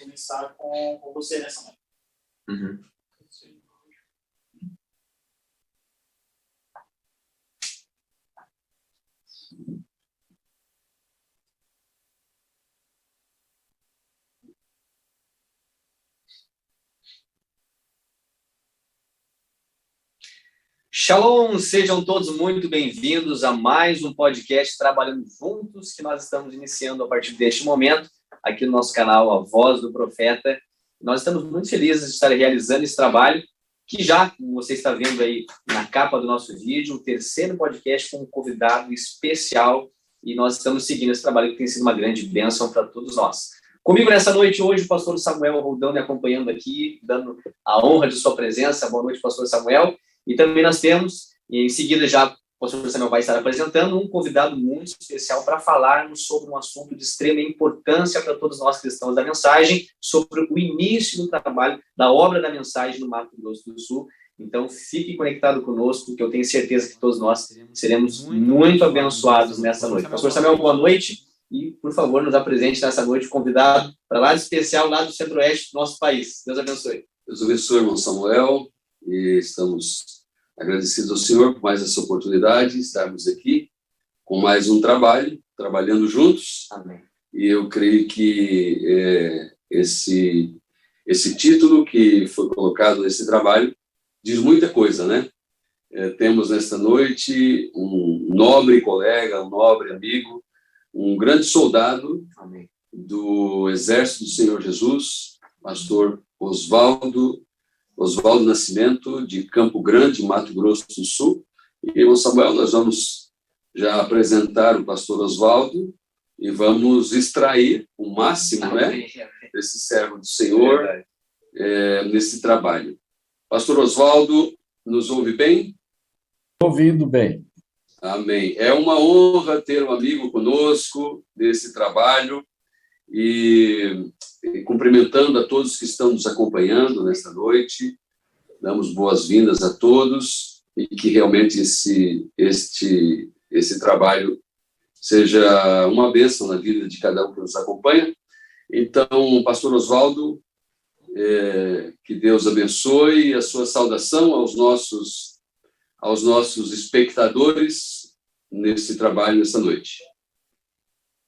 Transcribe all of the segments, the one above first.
começar com você nessa noite. Uhum. Shalom, sejam todos muito bem-vindos a mais um podcast Trabalhando Juntos, que nós estamos iniciando a partir deste momento, aqui no nosso canal A Voz do Profeta. Nós estamos muito felizes de estar realizando esse trabalho, que já, como você está vendo aí na capa do nosso vídeo, o terceiro podcast com um convidado especial, e nós estamos seguindo esse trabalho que tem sido uma grande bênção para todos nós. Comigo nessa noite hoje, o pastor Samuel Roldão me acompanhando aqui, dando a honra de sua presença. Boa noite, pastor Samuel. E também nós temos, e em seguida já o pastor Samuel vai estar apresentando, um convidado muito especial para falarmos sobre um assunto de extrema importância para todos nós cristãos da mensagem, sobre o início do trabalho da obra da mensagem no Mato Grosso do Sul. Então, fique conectado conosco, que eu tenho certeza que todos nós seremos muito abençoados nessa noite. Pastor Samuel, boa noite. E, por favor, nos apresente nessa noite convidado para lá de especial, lá do centro-oeste do nosso país. Deus abençoe. Deus abençoe, irmão Samuel. E estamos agradecidos ao Senhor por mais essa oportunidade de estarmos aqui com mais um trabalho, trabalhando juntos. Amém. E eu creio que esse título que foi colocado nesse trabalho diz muita coisa, né? Temos nesta noite um nobre colega, um nobre amigo, um grande soldado Amém. do Exército do Senhor Jesus, pastor Oswaldo Nascimento, de Campo Grande, Mato Grosso do Sul. E, irmão Samuel, nós vamos já apresentar o pastor Oswaldo e vamos extrair o máximo, né, desse servo do Senhor nesse trabalho. Pastor Oswaldo, nos ouve bem? Ouvindo bem. Amém. É uma honra ter um amigo conosco nesse trabalho e cumprimentando a todos que estão nos acompanhando nesta noite, damos boas-vindas a todos e que realmente esse trabalho seja uma bênção na vida de cada um que nos acompanha. Então, pastor Oswaldo, que Deus abençoe, a sua saudação aos nossos espectadores nesse trabalho, nessa noite.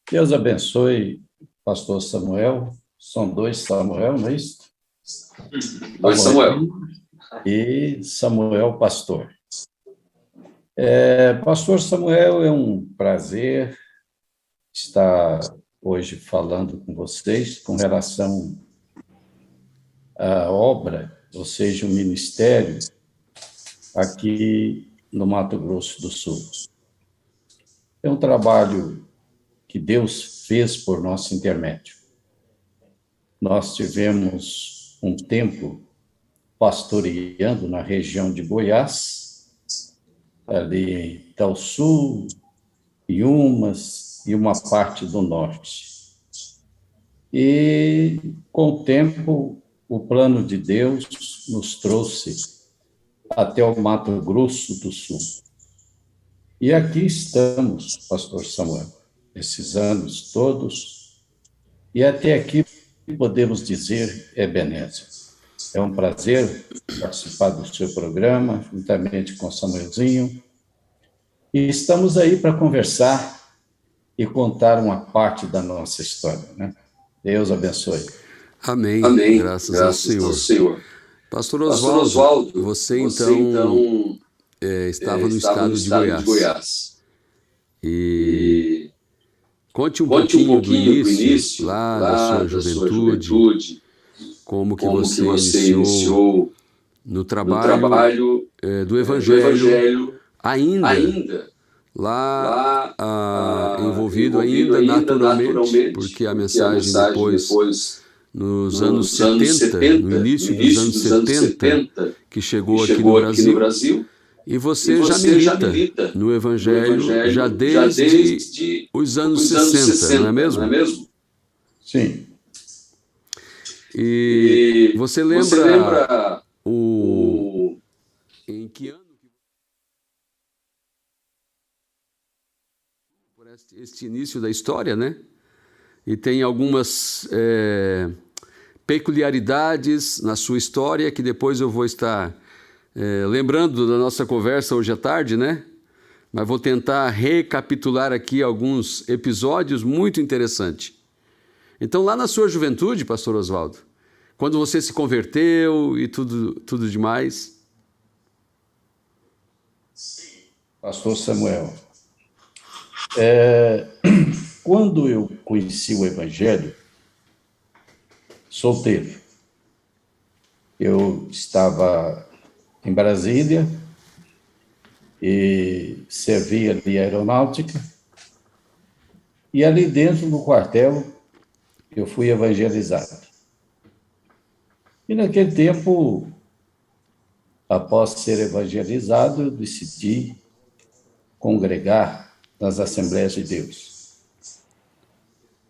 Deus abençoe, pastor Samuel. São dois Samuel, não é isso? Dois Samuel. E Samuel, pastor. Pastor Samuel, é um prazer estar hoje falando com vocês com relação à obra, ou seja, o ministério aqui no Mato Grosso do Sul. É um trabalho que Deus fez por nosso intermédio. Nós tivemos um tempo pastoreando na região de Goiás, ali ao sul, Piumas e uma parte do norte. E, com o tempo, o plano de Deus nos trouxe até o Mato Grosso do Sul. E aqui estamos, pastor Samuel, esses anos todos, e até aqui podemos dizer Ebenezer. É um prazer participar do seu programa, juntamente com o Samuelzinho, e estamos aí para conversar e contar uma parte da nossa história, né? Deus abençoe. Amém. Amém. Graças ao Senhor. Pastor Oswaldo, você então estava no estado de Goiás. E conte um pouquinho do início, lá da sua juventude, como que você iniciou no trabalho do Evangelho, ainda lá envolvido ainda naturalmente, porque a mensagem depois, nos anos 70, no início dos anos 70, que chegou aqui no Brasil, e você já milita no Evangelho já desde os anos 60, não é mesmo? Sim. E você lembra em que ano? Por este início da história, né? E tem algumas peculiaridades na sua história que depois eu vou estar lembrando da nossa conversa hoje à tarde, né? Mas vou tentar recapitular aqui alguns episódios muito interessantes. Então, lá na sua juventude, pastor Oswaldo, quando você se converteu e tudo demais... Pastor Samuel, quando eu conheci o Evangelho, solteiro, eu estava em Brasília e servia ali a aeronáutica, e ali dentro do quartel eu fui evangelizado. E naquele tempo, após ser evangelizado, eu decidi congregar nas Assembleias de Deus.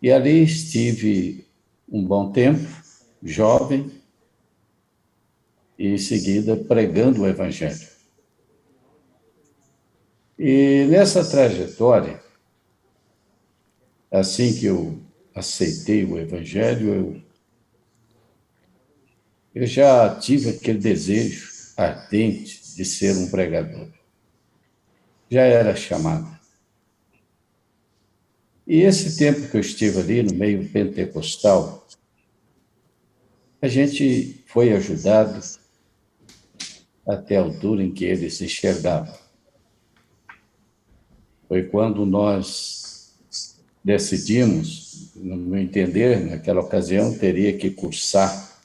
E ali estive um bom tempo, jovem, e em seguida pregando o Evangelho. E nessa trajetória, assim que eu aceitei o Evangelho, eu já tive aquele desejo ardente de ser um pregador. Já era chamado. E esse tempo que eu estive ali no meio pentecostal, a gente foi ajudado até a altura em que eles enxergavam. Foi quando nós decidimos, no meu entender, naquela ocasião, teria que cursar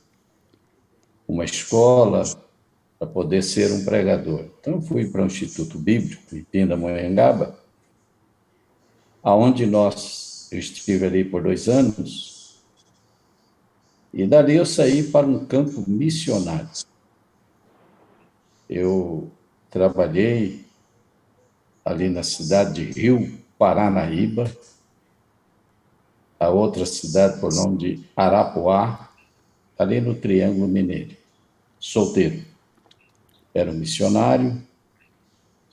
uma escola para poder ser um pregador. Então, eu fui para o Instituto Bíblico, em Pindamonhangaba, aonde eu estive ali por 2 anos, e dali eu saí para um campo missionário. Eu trabalhei ali na cidade de Rio Paranaíba, a outra cidade por nome de Arapuá, ali no Triângulo Mineiro, solteiro. Era um missionário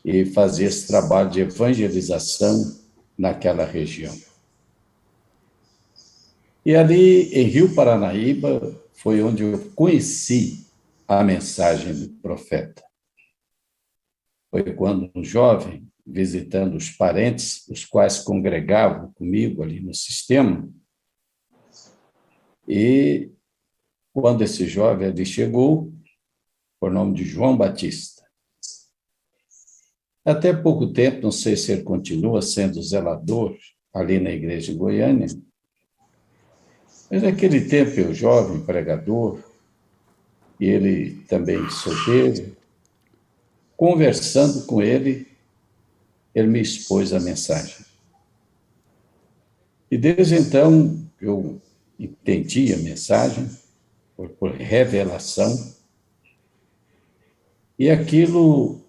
e fazia esse trabalho de evangelização naquela região. E ali, em Rio Paranaíba, foi onde eu conheci a mensagem do profeta. Foi quando um jovem, visitando os parentes, os quais congregavam comigo ali no sistema, e quando esse jovem ali chegou, por nome de João Batista. Até pouco tempo, não sei se ele continua sendo zelador ali na igreja de Goiânia, mas naquele tempo eu jovem, pregador, e ele também solteiro, conversando com ele me expôs a mensagem. E desde então eu entendi a mensagem por revelação, e aquilo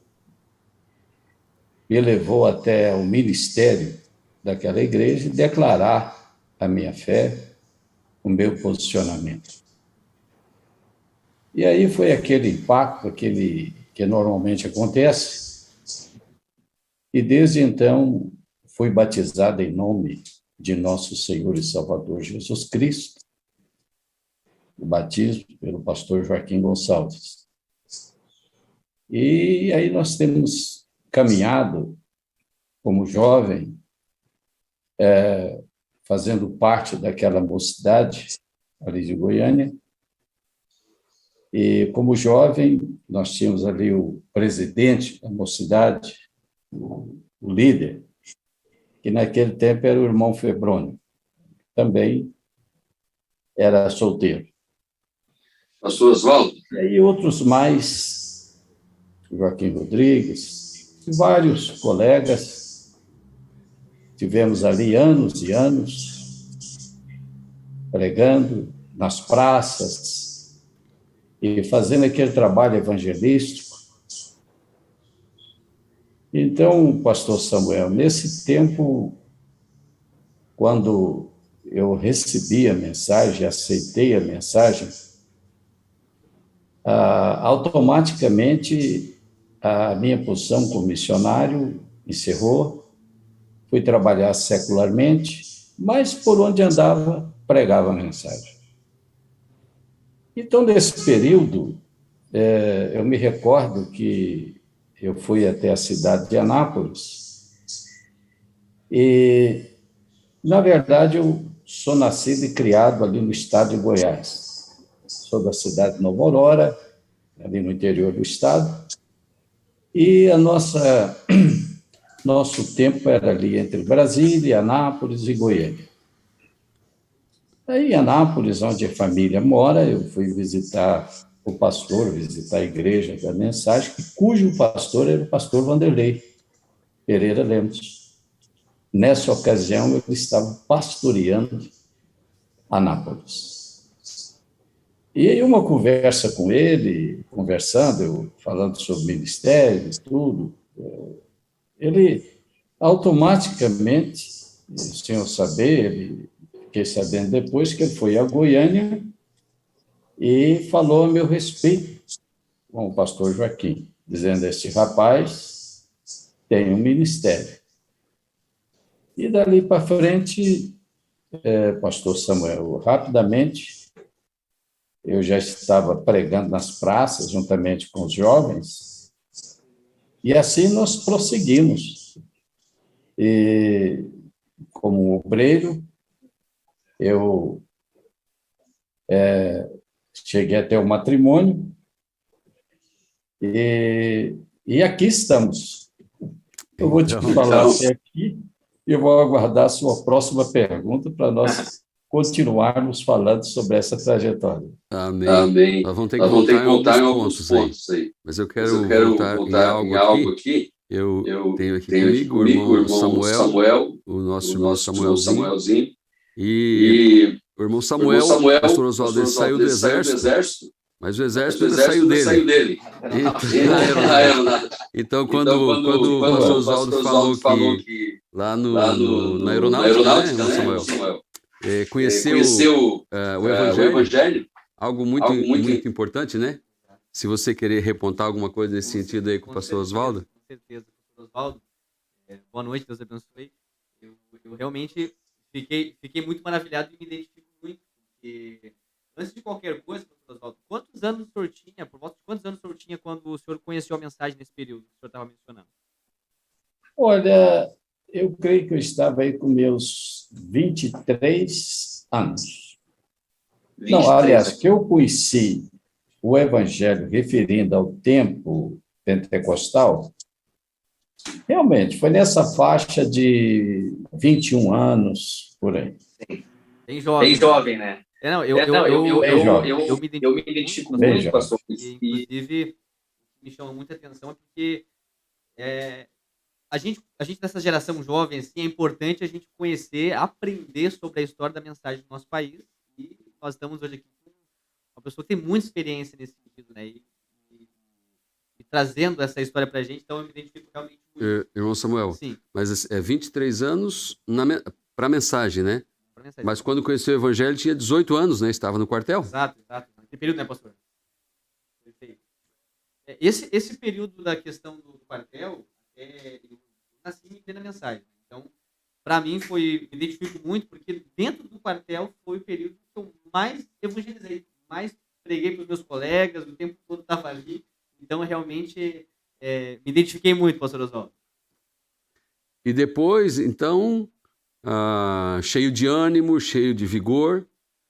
me levou até o ministério daquela igreja e declarar a minha fé, o meu posicionamento. E aí foi aquele impacto, aquele que normalmente acontece, e desde então fui batizado em nome de nosso Senhor e Salvador Jesus Cristo, o batismo pelo pastor Joaquim Gonçalves. E aí nós temos caminhado como jovem, fazendo parte daquela mocidade ali de Goiânia. E como jovem, nós tínhamos ali o presidente da mocidade, o líder, que naquele tempo era o irmão Febrônio, também era solteiro. Pastor Oswaldo. E aí outros mais, Joaquim Rodrigues, vários colegas, tivemos ali anos e anos, pregando nas praças e fazendo aquele trabalho evangelístico. Então, pastor Samuel, nesse tempo, quando eu recebi a mensagem, aceitei a mensagem, automaticamente a minha posição como missionário encerrou, fui trabalhar secularmente, mas por onde andava, pregava a mensagem. Então, nesse período, eu me recordo que eu fui até a cidade de Anápolis e, na verdade, eu sou nascido e criado ali no estado de Goiás. Sou da cidade de Nova Aurora, ali no interior do estado, e nosso tempo era ali entre Brasília, Anápolis e Goiânia. Aí, em Anápolis, onde a família mora, eu fui visitar o pastor, visitar a igreja da Mensagem, cujo pastor era o pastor Vanderlei Pereira Lemos. Nessa ocasião, eu estava pastoreando Anápolis. E aí, uma conversa com ele, eu falando sobre ministério e tudo, ele automaticamente, sem eu saber, fiquei sabendo depois que ele foi a Goiânia e falou a meu respeito com o pastor Joaquim, dizendo: este rapaz tem um ministério. E dali para frente, pastor Samuel, rapidamente, eu já estava pregando nas praças, juntamente com os jovens, e assim nós prosseguimos. E, como obreiro, eu cheguei até o matrimônio, e aqui estamos. Eu vou te falar assim aqui, e eu vou aguardar a sua próxima pergunta para nós continuarmos falando sobre essa trajetória. Amém. Nós vamos ter que voltar em alguns pontos aí. Mas eu quero voltar em algo aqui. Eu tenho aqui comigo o irmão Samuel, o nosso irmão Samuelzinho. E o irmão Samuel, o pastor Oswaldo, ele saiu do exército, mas o exército ainda saiu dele. Então, quando o pastor Oswaldo falou que lá na aeronáutica, né, Samuel, conheceu o Evangelho, algo muito importante, né? Se você querer repontar alguma coisa nesse sentido aí com o pastor Oswaldo. Com certeza, pastor Oswaldo. Boa noite, Deus abençoe. Eu realmente fiquei muito maravilhado e me identifico muito, porque antes de qualquer coisa, pastor Oswaldo, quantos anos o senhor tinha, por volta de quantos anos o senhor tinha quando o senhor conheceu a mensagem nesse período que o senhor estava mencionando? Olha, eu creio que eu estava aí com meus 23 anos. 23. Não, aliás, que eu conheci o Evangelho referindo ao tempo pentecostal, realmente, foi nessa faixa de 21 anos, por aí. Bem jovem, né? Eu me identifico muito, pastor. Inclusive, o que me chama muita atenção é porque a gente dessa geração jovem, assim, é importante a gente conhecer, aprender sobre a história da mensagem do nosso país. E nós estamos hoje aqui com uma pessoa que tem muita experiência nesse sentido, né? E trazendo essa história para a gente, então eu me identifico realmente muito. Irmão Samuel, sim. Mas é 23 anos para a mensagem, né? Mensagem. Mas quando conheceu o Evangelho tinha 18 anos, né? Estava no quartel. Exato. Que período, né, pastor? Perfeito. Esse período da questão do quartel, eu nasci em plena mensagem. Então, para mim, me identifico muito, porque dentro do quartel foi o período que eu mais evangelizei, mais preguei para os meus colegas, o tempo todo estava ali. Então, realmente, me identifiquei muito, pastor Oswaldo. E depois, então, cheio de ânimo, cheio de vigor,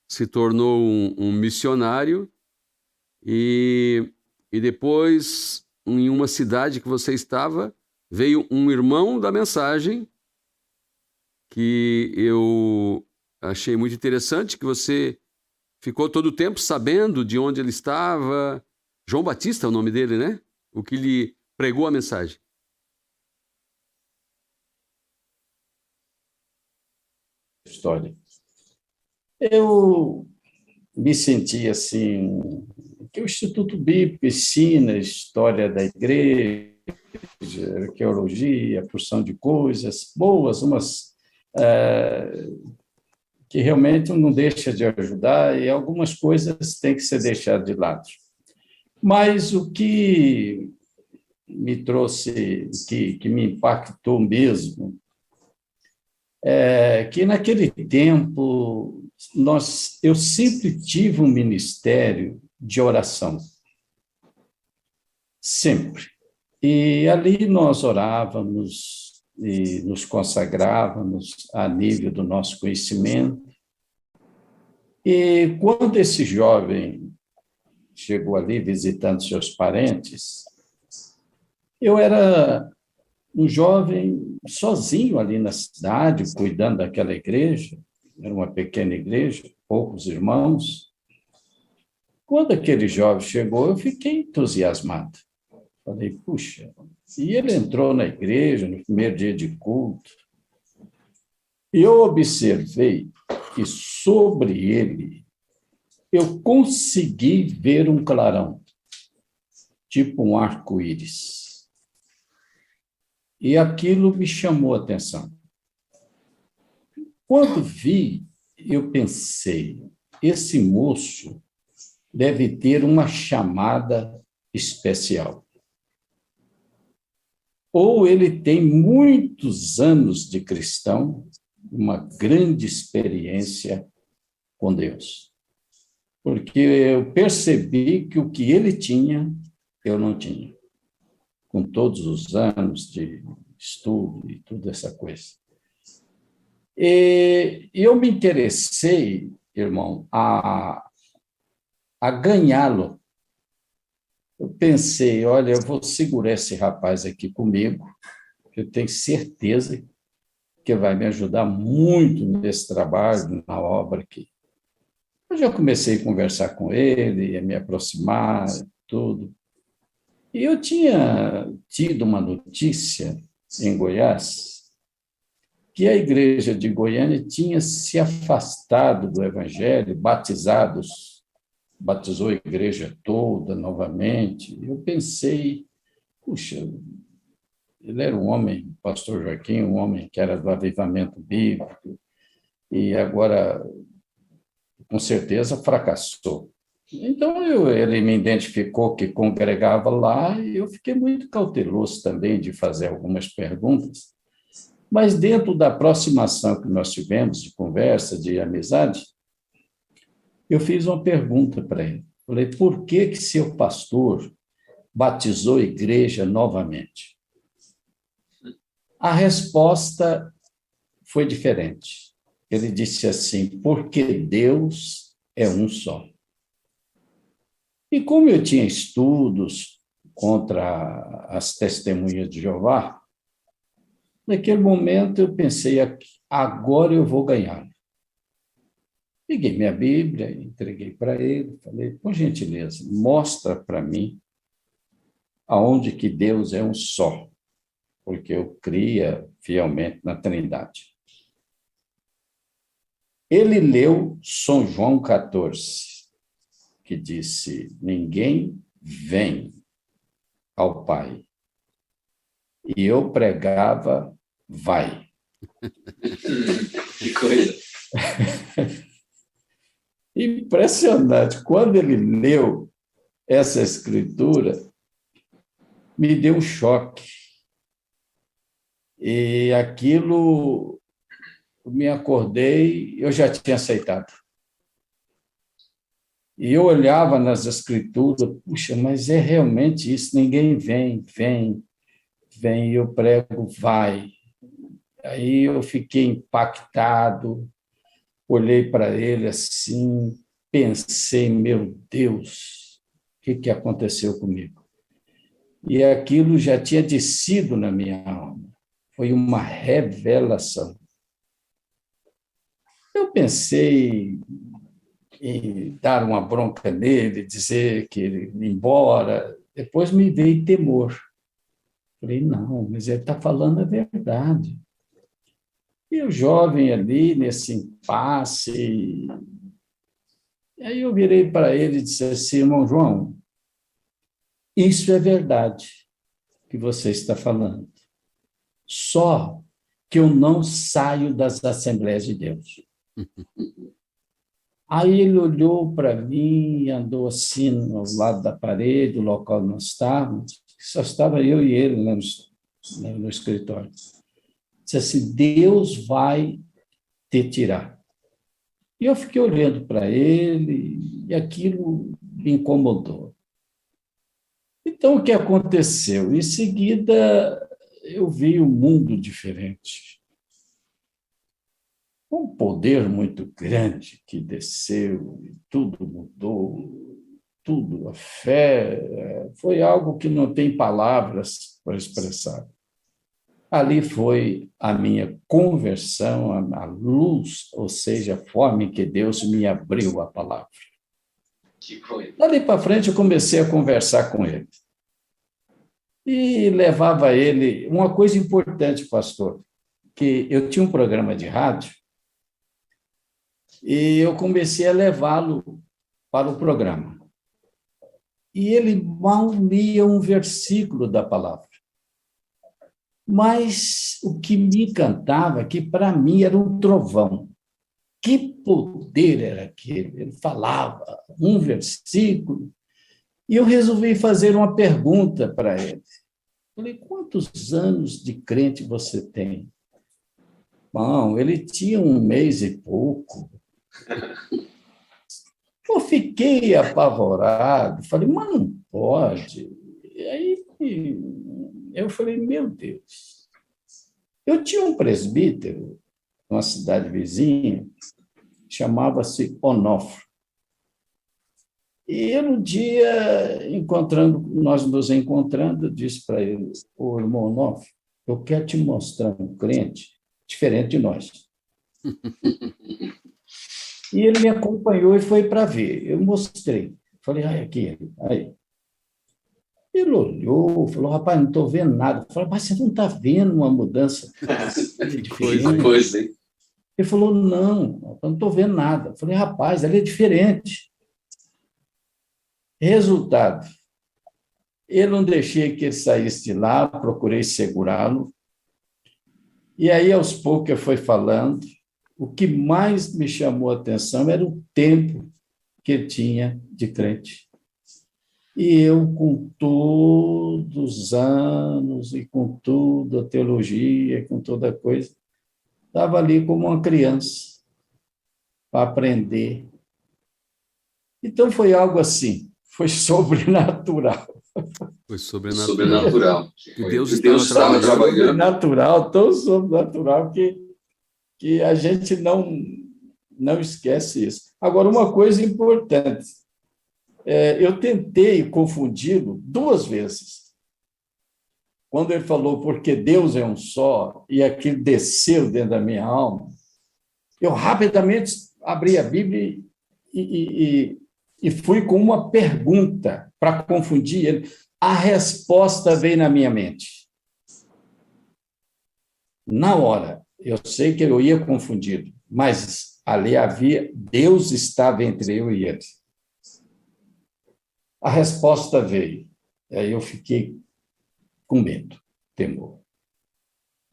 se tornou um missionário. E depois, em uma cidade que você estava, veio um irmão da mensagem, que eu achei muito interessante, que você ficou todo o tempo sabendo de onde ele estava. João Batista é o nome dele, né? O que lhe pregou a mensagem. História. Eu me senti assim, que o Instituto Bíblico ensina a história da igreja, arqueologia, porção de coisas boas, umas que realmente não deixa de ajudar, e algumas coisas têm que ser deixadas de lado. Mas o que me trouxe, que me impactou mesmo, é que naquele tempo eu sempre tive um ministério de oração. Sempre. E ali nós orávamos e nos consagrávamos a nível do nosso conhecimento. E quando esse jovem chegou ali visitando seus parentes, eu era um jovem sozinho ali na cidade, cuidando daquela igreja. Era uma pequena igreja, poucos irmãos. Quando aquele jovem chegou, eu fiquei entusiasmado. Falei, puxa, e ele entrou na igreja no primeiro dia de culto, e eu observei que sobre ele eu consegui ver um clarão, tipo um arco-íris. E aquilo me chamou a atenção. Quando vi, eu pensei, esse moço deve ter uma chamada especial. Ou ele tem muitos anos de cristão, uma grande experiência com Deus. Porque eu percebi que o que ele tinha, eu não tinha. Com todos os anos de estudo e toda essa coisa. E eu me interessei, irmão, a ganhá-lo. Eu pensei, olha, eu vou segurar esse rapaz aqui comigo, eu tenho certeza que vai me ajudar muito nesse trabalho, na obra aqui. Eu já comecei a conversar com ele, a me aproximar, tudo. E eu tinha tido uma notícia em Goiás, que a igreja de Goiânia tinha se afastado do evangelho, batizou a igreja toda novamente. Eu pensei, puxa, ele era um homem, pastor Joaquim, um homem que era do avivamento bíblico, e agora, com certeza, fracassou. Então, ele me identificou que congregava lá, e eu fiquei muito cauteloso também de fazer algumas perguntas. Mas dentro da aproximação que nós tivemos, de conversa, de amizade, eu fiz uma pergunta para ele. Falei, por que seu pastor batizou a igreja novamente? A resposta foi diferente. Ele disse assim, porque Deus é um só. E como eu tinha estudos contra as testemunhas de Jeová, naquele momento eu pensei, agora eu vou ganhar. Peguei minha Bíblia, entreguei para ele, falei, por gentileza, mostra para mim aonde que Deus é um só, porque eu cria fielmente na Trindade. Ele leu São João 14, que disse, ninguém vem ao Pai. E eu pregava, vai. Que coisa. Impressionante. Quando ele leu essa escritura, me deu um choque. E aquilo, me acordei, eu já tinha aceitado. E eu olhava nas escrituras, puxa, mas é realmente isso, ninguém vem, eu prego, vai. Aí eu fiquei impactado, olhei para ele assim, pensei, meu Deus, o que aconteceu comigo? E aquilo já tinha descido na minha alma, foi uma revelação. Eu pensei em dar uma bronca nele, dizer que ele ia embora. Depois me veio temor. Falei, não, mas ele está falando a verdade. E o jovem ali, nesse impasse... Aí eu virei para ele e disse assim, irmão João, isso é verdade que você está falando. Só que eu não saio das Assembleias de Deus. Aí ele olhou para mim, andou assim ao lado da parede, do local onde nós estávamos, só estava eu e ele lá no escritório. Disse assim, Deus vai te tirar. E eu fiquei olhando para ele e aquilo me incomodou. Então, o que aconteceu? Em seguida, eu vi um mundo diferente. Um poder muito grande que desceu e tudo mudou, tudo. A fé foi algo que não tem palavras para expressar. Ali foi a minha conversão, a luz, ou seja, a forma em que Deus me abriu a palavra. Que coisa. Dali para frente, eu comecei a conversar com ele. E levava ele... Uma coisa importante, pastor, que eu tinha um programa de rádio e eu comecei a levá-lo para o programa. E ele mal lia um versículo da palavra. Mas o que me encantava, que para mim era um trovão. Que poder era aquele? Ele falava um versículo, e eu resolvi fazer uma pergunta para ele. Falei, quantos anos de crente você tem? Bom, ele tinha 1 mês e pouco. Eu fiquei apavorado, falei, mas não pode. E aí eu falei, meu Deus. Eu tinha um presbítero, numa cidade vizinha, chamava-se Onofre. E um dia, nós nos encontrando, eu disse para ele, ô irmão Onofre, eu quero te mostrar um crente diferente de nós. E ele me acompanhou e foi para ver. Eu mostrei. Falei, aqui, aí. Ele olhou, falou, rapaz, não estou vendo nada. Eu falei, mas você não está vendo uma mudança diferente? Coisa, hein? Ele falou, não estou vendo nada. Eu falei, rapaz, ali é diferente. Resultado, eu não deixei que ele saísse de lá, procurei segurá-lo. E aí, aos poucos, eu fui falando. O que mais me chamou a atenção era o tempo que ele tinha de crente. E eu, com todos os anos, e com tudo, a teologia, com toda a coisa, estava ali como uma criança, para aprender. Então, foi algo assim, foi sobrenatural. Foi sobrenatural. Sobrenatural. Que Deus estava trabalhando. Sobrenatural, tão sobrenatural que a gente não esquece isso. Agora, uma coisa importante, eu tentei confundi-lo 2 vezes. Quando ele falou, porque Deus é um só, e aquilo desceu dentro da minha alma, eu rapidamente abri a Bíblia e fui com uma pergunta para confundir ele. A resposta veio na minha mente. Na hora, eu sei que eu ia confundido, mas ali havia, Deus estava entre eu e ele. A resposta veio. Aí eu fiquei com medo, temor.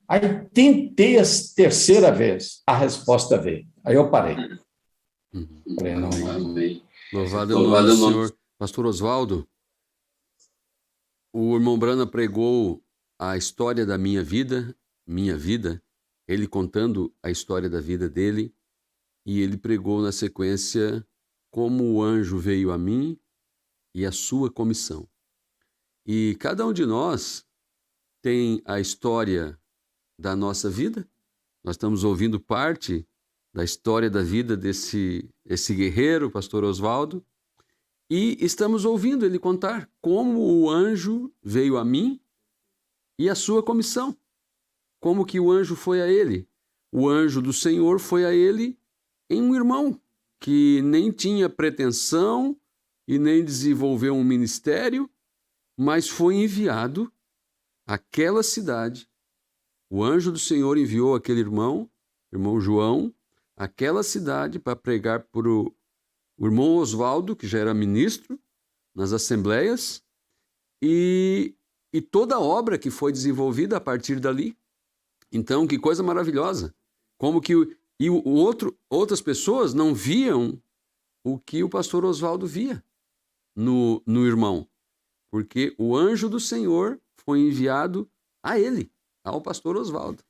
Aí tentei a 3ª vez, a resposta veio. Aí eu parei. Falei, não. Louvado é o nome do Senhor. Pastor Oswaldo, o irmão Brana pregou a história da minha vida, ele contando a história da vida dele, e ele pregou na sequência como o anjo veio a mim e a sua comissão. E cada um de nós tem a história da nossa vida. Nós estamos ouvindo parte da história da vida desse guerreiro, pastor Oswaldo, e estamos ouvindo ele contar como o anjo veio a mim e a sua comissão. Como que o anjo foi a ele? O anjo do Senhor foi a ele em um irmão que nem tinha pretensão e nem desenvolveu um ministério, mas foi enviado àquela cidade. O anjo do Senhor enviou aquele irmão João, àquela cidade para pregar para o irmão Oswaldo, que já era ministro nas assembleias, e toda a obra que foi desenvolvida a partir dali. Então, que coisa maravilhosa. Como que outras pessoas não viam o que o pastor Oswaldo via no irmão, porque o anjo do Senhor foi enviado a ele, ao pastor Oswaldo.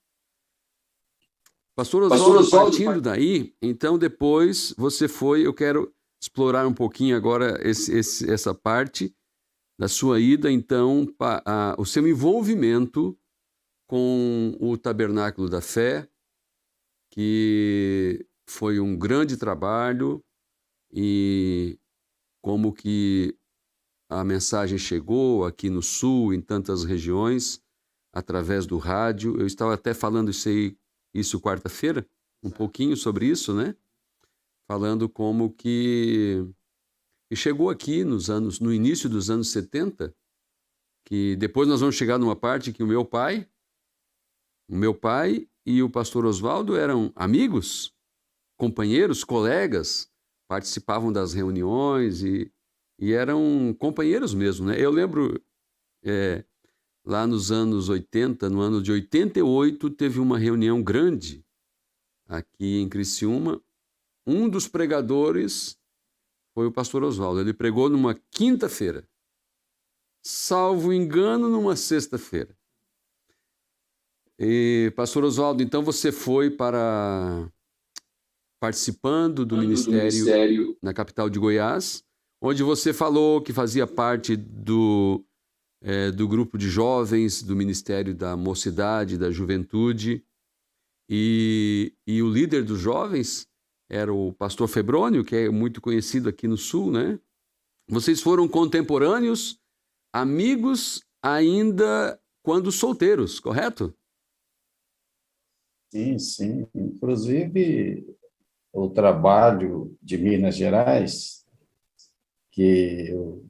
Pastor Oswaldo, partindo daí, então depois você foi, eu quero explorar um pouquinho agora essa parte da sua ida, então, o seu envolvimento com o Tabernáculo da Fé, que foi um grande trabalho, e como que a mensagem chegou aqui no Sul, em tantas regiões, através do rádio. Eu estava até falando isso quarta-feira, um pouquinho sobre isso, né? Falando como que chegou aqui no início dos anos 70, que depois nós vamos chegar numa parte que o meu pai e o pastor Oswaldo eram amigos, companheiros, colegas, participavam das reuniões e eram companheiros mesmo, né? Eu lembro, lá nos anos 80, no ano de 88, teve uma reunião grande aqui em Criciúma. Um dos pregadores foi o pastor Oswaldo. Ele pregou numa quinta-feira, salvo engano, numa sexta-feira. E, pastor Oswaldo, então você foi participando do ministério na capital de Goiás, onde você falou que fazia parte do grupo de jovens, do Ministério da Mocidade, da Juventude, e o líder dos jovens era o pastor Febrônio, que é muito conhecido aqui no Sul, né? Vocês foram contemporâneos, amigos ainda quando solteiros, correto? Sim, sim. Inclusive, o trabalho de Minas Gerais, que eu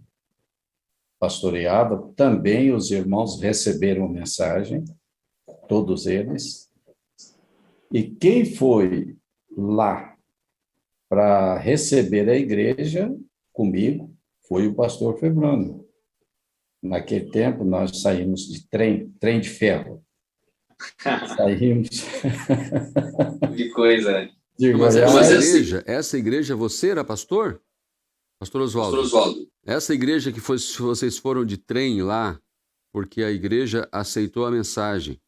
pastoreava, também os irmãos receberam mensagem, todos eles, e quem foi lá para receber a igreja comigo foi o pastor Febrônio. Naquele tempo, nós saímos de trem de ferro. Saímos Que coisa. de Mas Goiás. essa igreja, você era pastor? Pastor Oswaldo. Essa igreja que vocês foram de trem lá, porque a igreja aceitou a mensagem.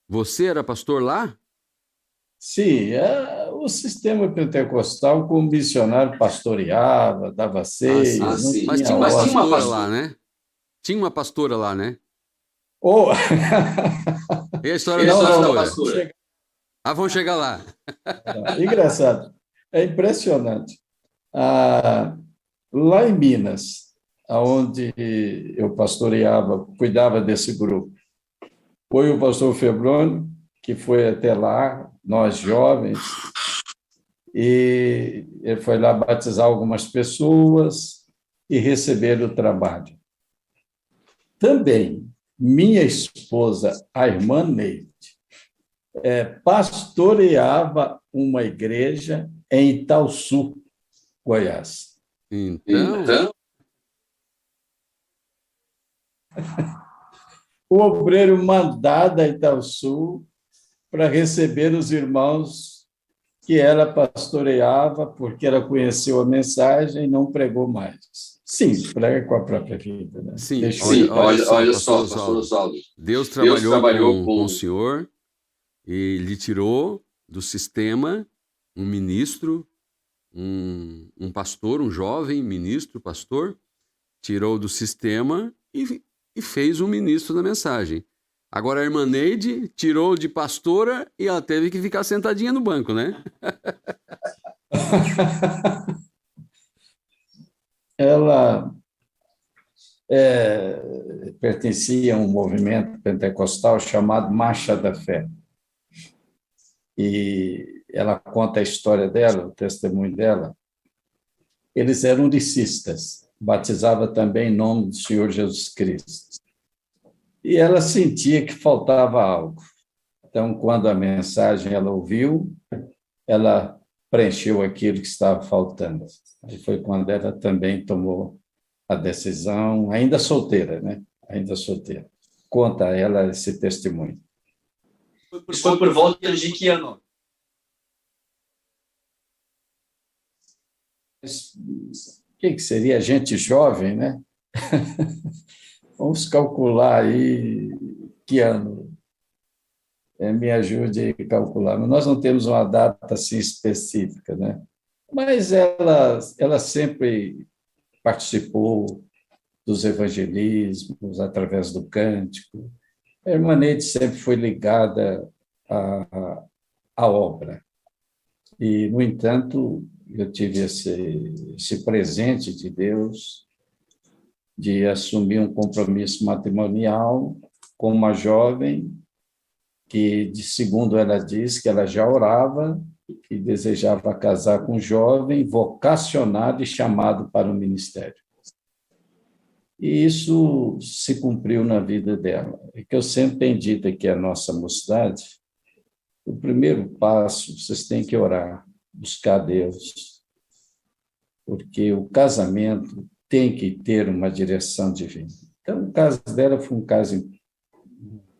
Você era pastor lá? Sim, o sistema pentecostal, como missionário, pastoreava, dava ceia. Sim. Mas tinha uma pastora lá, né? Tinha uma pastora lá, né? Oh. E a história da pastora? Vamos chegar lá. Engraçado. É impressionante. Lá em Minas, onde eu pastoreava, cuidava desse grupo, foi o pastor Febrônio, que foi até lá, nós jovens, e ele foi lá batizar algumas pessoas e receber o trabalho. Também, minha esposa, a irmã Neide, pastoreava uma igreja em Itaúsu, Goiás. Então... O obreiro mandado a Itaúsu para receber os irmãos que ela pastoreava, porque ela conheceu a mensagem e não pregou mais. Sim, prega com a própria vida. Né? Sim, olha só, pastor Oswaldo. Deus trabalhou com o senhor e lhe tirou do sistema um ministro, um pastor, um jovem ministro, pastor, tirou do sistema e fez um ministro da mensagem. Agora a irmã Neide tirou de pastora e ela teve que ficar sentadinha no banco, né? Ela pertencia a um movimento pentecostal chamado Marcha da Fé. E ela conta a história dela, o testemunho dela. Eles eram licistas, batizava também em nome do Senhor Jesus Cristo. E ela sentia que faltava algo. Então, quando a mensagem ela ouviu, ela preencheu aquilo que estava faltando. E foi quando ela também tomou a decisão, ainda solteira, né? Ainda solteira. Conta a ela esse testemunho. Foi por volta de que ano? O que seria gente jovem, né? Vamos calcular aí que ano? me ajude a calcular. Mas nós não temos uma data assim específica, né? Mas ela sempre participou dos evangelismos através do cântico. A irmã Neide sempre foi ligada à obra. E, no entanto, eu tive esse presente de Deus de assumir um compromisso matrimonial com uma jovem que, segundo ela diz, que ela já orava e desejava casar com um jovem vocacionado e chamado para o ministério. E isso se cumpriu na vida dela. É que eu sempre tenho dito aqui a nossa mocidade, o primeiro passo, vocês têm que orar, buscar Deus, porque o casamento tem que ter uma direção divina. Então, o caso dela foi um caso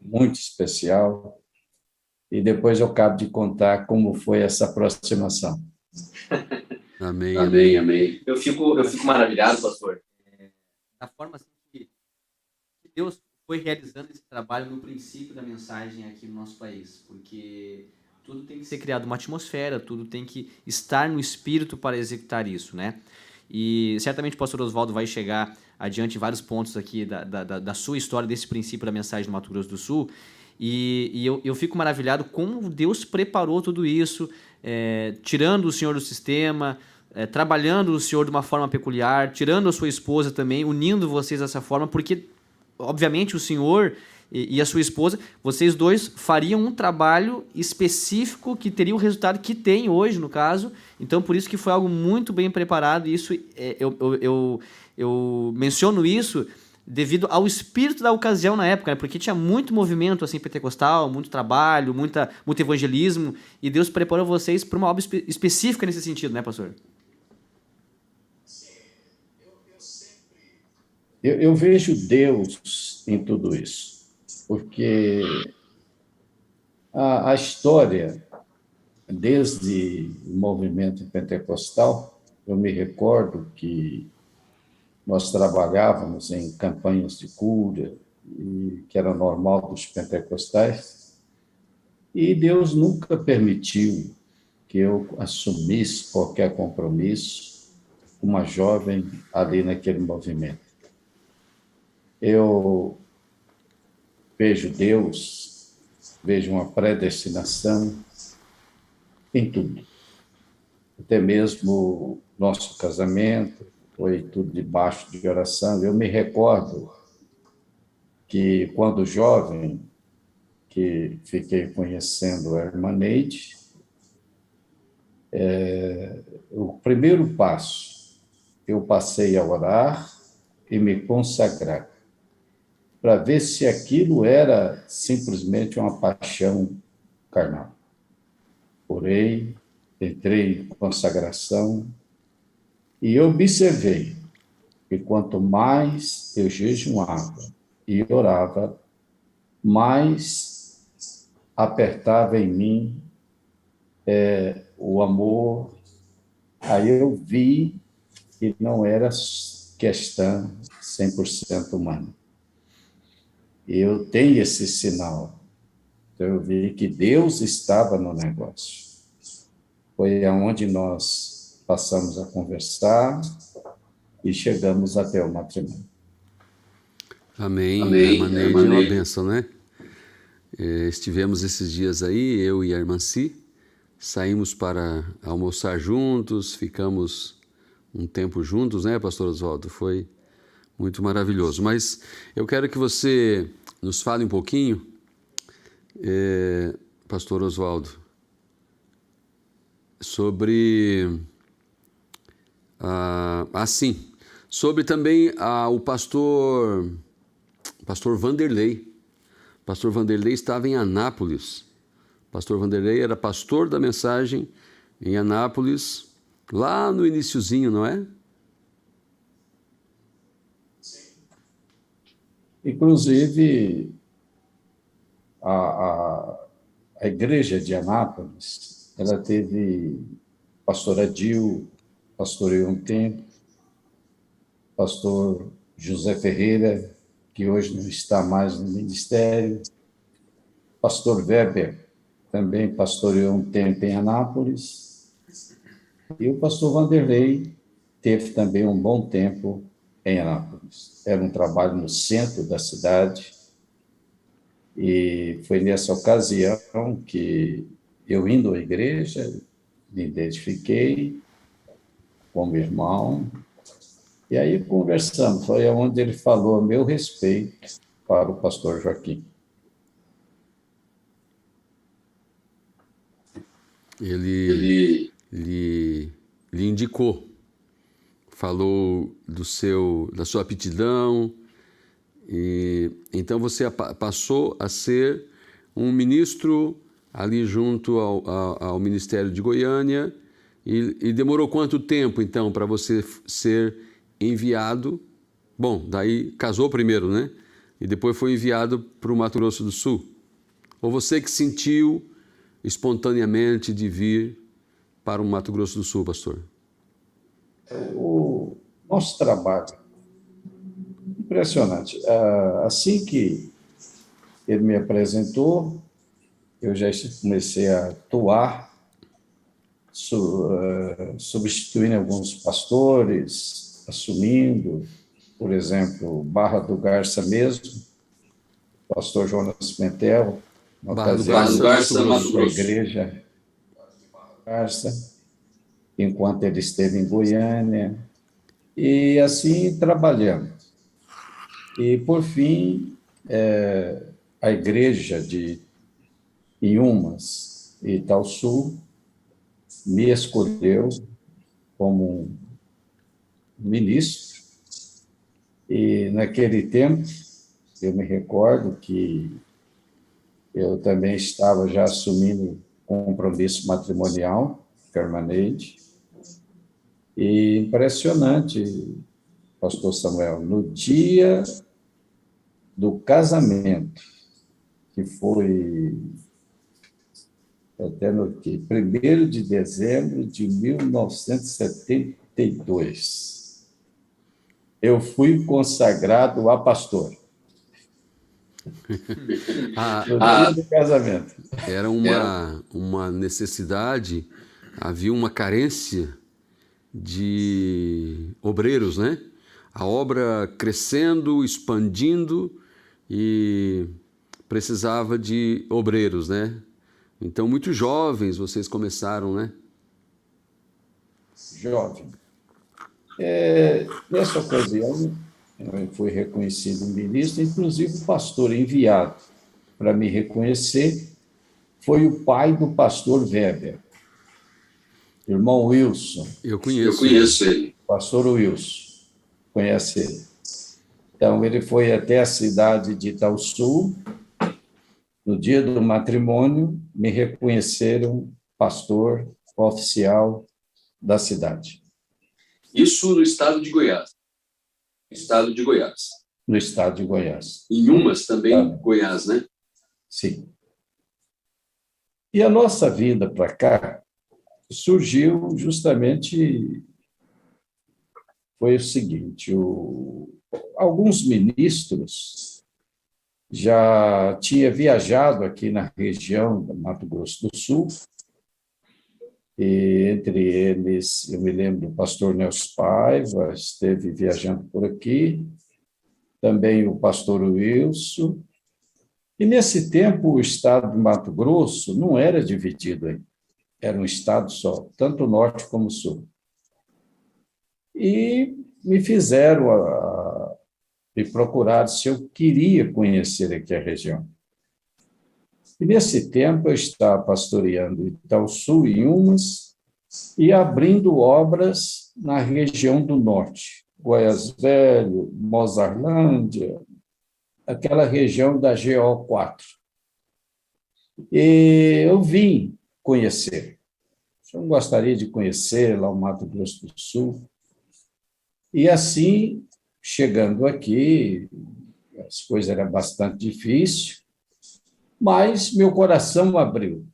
muito especial, e depois eu acabo de contar como foi essa aproximação. Amém, Amém, amém. Eu fico maravilhado, pastor, da forma assim, que Deus foi realizando esse trabalho no princípio da mensagem aqui no nosso país, porque tudo tem que ser criado uma atmosfera, tudo tem que estar no espírito para executar isso, né? E certamente o pastor Oswaldo vai chegar adiante em vários pontos aqui da sua história, desse princípio da mensagem do Mato Grosso do Sul, e eu fico maravilhado como Deus preparou tudo isso, tirando o senhor do sistema, trabalhando o senhor de uma forma peculiar, tirando a sua esposa também, unindo vocês dessa forma, porque, obviamente, o senhor e a sua esposa, vocês dois fariam um trabalho específico que teria o resultado que tem hoje, no caso. Então, por isso que foi algo muito bem preparado. E isso, eu menciono isso devido ao espírito da ocasião na época, né? Porque tinha muito movimento assim pentecostal, muito trabalho, muito evangelismo, e Deus preparou vocês para uma obra específica nesse sentido, né, pastor? Eu vejo Deus em tudo isso, porque a história, desde o movimento pentecostal, eu me recordo que nós trabalhávamos em campanhas de cura, que era normal dos pentecostais, e Deus nunca permitiu que eu assumisse qualquer compromisso com uma jovem ali naquele movimento. Eu vejo Deus, vejo uma predestinação em tudo. Até mesmo nosso casamento foi tudo debaixo de oração. Eu me recordo que, quando jovem, que fiquei conhecendo a irmã Neide, o primeiro passo, eu passei a orar e me consagrar, para ver se aquilo era simplesmente uma paixão carnal. Orei, entrei em consagração e observei que quanto mais eu jejuava e orava, mais apertava em mim o amor. Aí eu vi que não era questão 100% humana. Eu tenho esse sinal. Então, eu vi que Deus estava no negócio. Foi aonde nós passamos a conversar e chegamos até o matrimônio. Amém. Amém. A irmã Neide é uma bênção, né? Estivemos esses dias aí, eu e a irmã Si, saímos para almoçar juntos, ficamos um tempo juntos, né, pastor Oswaldo? Foi muito maravilhoso. Mas eu quero que você nos fale um pouquinho, pastor Oswaldo, sobre sobre também o pastor Vanderlei. Pastor Vanderlei estava em Anápolis. Pastor Vanderlei era pastor da mensagem em Anápolis, lá no iniciozinho, não é? Inclusive, a igreja de Anápolis, ela teve pastor Adil, pastoreou um tempo, pastor José Ferreira, que hoje não está mais no ministério, pastor Weber também pastoreou um tempo em Anápolis, e o pastor Vanderlei teve também um bom tempo em Anápolis. Era um trabalho no centro da cidade, e foi nessa ocasião que eu, indo à igreja, me identifiquei como irmão, e aí conversamos. Foi onde ele falou a meu respeito para o pastor Joaquim. Ele lhe indicou, falou da sua aptidão, e então você passou a ser um ministro ali junto ao Ministério de Goiânia, e demorou quanto tempo, então, para você ser enviado? Bom, daí casou primeiro, né? E depois foi enviado para o Mato Grosso do Sul? Ou você que sentiu espontaneamente de vir para o Mato Grosso do Sul, pastor? O nosso trabalho, impressionante. Assim que ele me apresentou, eu já comecei a atuar, substituindo alguns pastores, assumindo, por exemplo, Barra do Garça mesmo, pastor Jonas Pimentel, Barra do Garça, Mato Grosso. A igreja Garça, enquanto ele esteve em Goiânia, e assim trabalhando. E, por fim, a igreja de Inhumas e Itaúsu me escolheu como um ministro, e naquele tempo eu me recordo que eu também estava já assumindo um compromisso matrimonial permanente, e impressionante, pastor Samuel, no dia do casamento, que foi até no 1º de dezembro de 1972, eu fui consagrado a pastor. No dia do casamento. Era uma necessidade, havia uma carência de obreiros, né? A obra crescendo, expandindo, e precisava de obreiros, né? Então, muito jovens vocês começaram, né? Jovem. Nessa ocasião, eu fui reconhecido ministro, inclusive o pastor enviado para me reconhecer foi o pai do pastor Weber, irmão Wilson. Eu conheço ele. Pastor Wilson, conhece ele. Então, ele foi até a cidade de Itaúsu. No dia do matrimônio, me reconheceram pastor oficial da cidade. Isso no estado de Goiás. No estado de Goiás. Inhumas também, Goiás, né? Sim. E a nossa vinda para cá surgiu justamente, foi o seguinte, alguns ministros já tinham viajado aqui na região do Mato Grosso do Sul, e entre eles, eu me lembro do pastor Nelson Paiva, esteve viajando por aqui, também o pastor Wilson, e nesse tempo o estado de Mato Grosso não era dividido ainda, era um estado só, tanto o norte como o sul. E me me procuraram se eu queria conhecer aqui a região. E nesse tempo eu estava pastoreando Itaúsu e Inhumas e abrindo obras na região do norte, Goiás Velho, Mozarlândia, aquela região da GO4. E eu vim conhecer. Eu gostaria de conhecer lá o Mato Grosso do Sul. E assim, chegando aqui, as coisas eram bastante difíceis, mas meu coração abriu.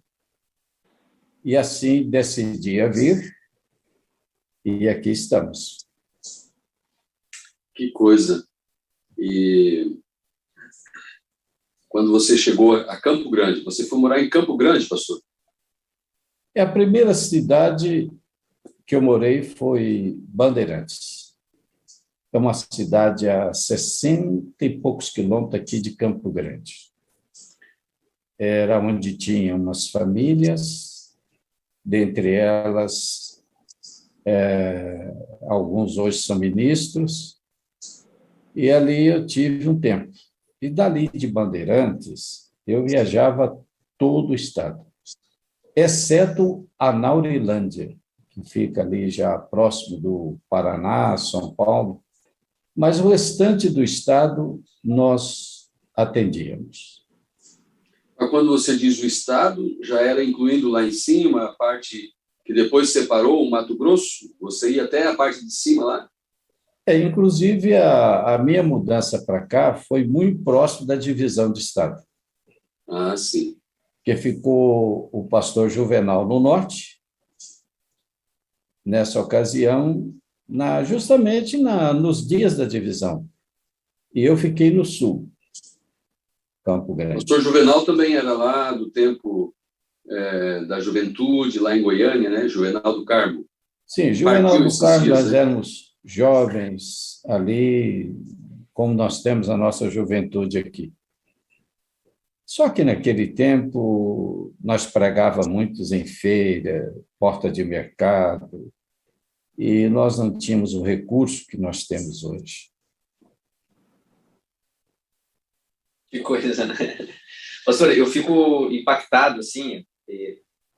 E assim decidi a vir, e aqui estamos. Que coisa! E quando você chegou a Campo Grande. Você foi morar em Campo Grande, pastor? A primeira cidade que eu morei foi Bandeirantes. É uma cidade a 60 e poucos quilômetros aqui de Campo Grande. Era onde tinha umas famílias, dentre elas, alguns hoje são ministros, e ali eu tive um tempo. E dali de Bandeirantes, eu viajava todo o estado, exceto a Naurilândia, que fica ali já próximo do Paraná, São Paulo, mas o restante do estado nós atendíamos. Mas quando você diz o estado, já era incluindo lá em cima a parte que depois separou o Mato Grosso? Você ia até a parte de cima lá? Inclusive, a minha mudança para cá foi muito próximo da divisão de estado. Ah, sim. Porque ficou o pastor Juvenal no norte, nessa ocasião, justamente nos dias da divisão. E eu fiquei no sul, Campo Grande. O pastor Juvenal também era lá do tempo da juventude, lá em Goiânia, né? Juvenal do Carmo. Sim, Juvenal do Carmo, nós éramos jovens ali, como nós temos a nossa juventude aqui. Só que naquele tempo nós pregávamos muitos em feira, porta de mercado, e nós não tínhamos o recurso que nós temos hoje. Que coisa, né? Pastor, eu fico impactado, assim,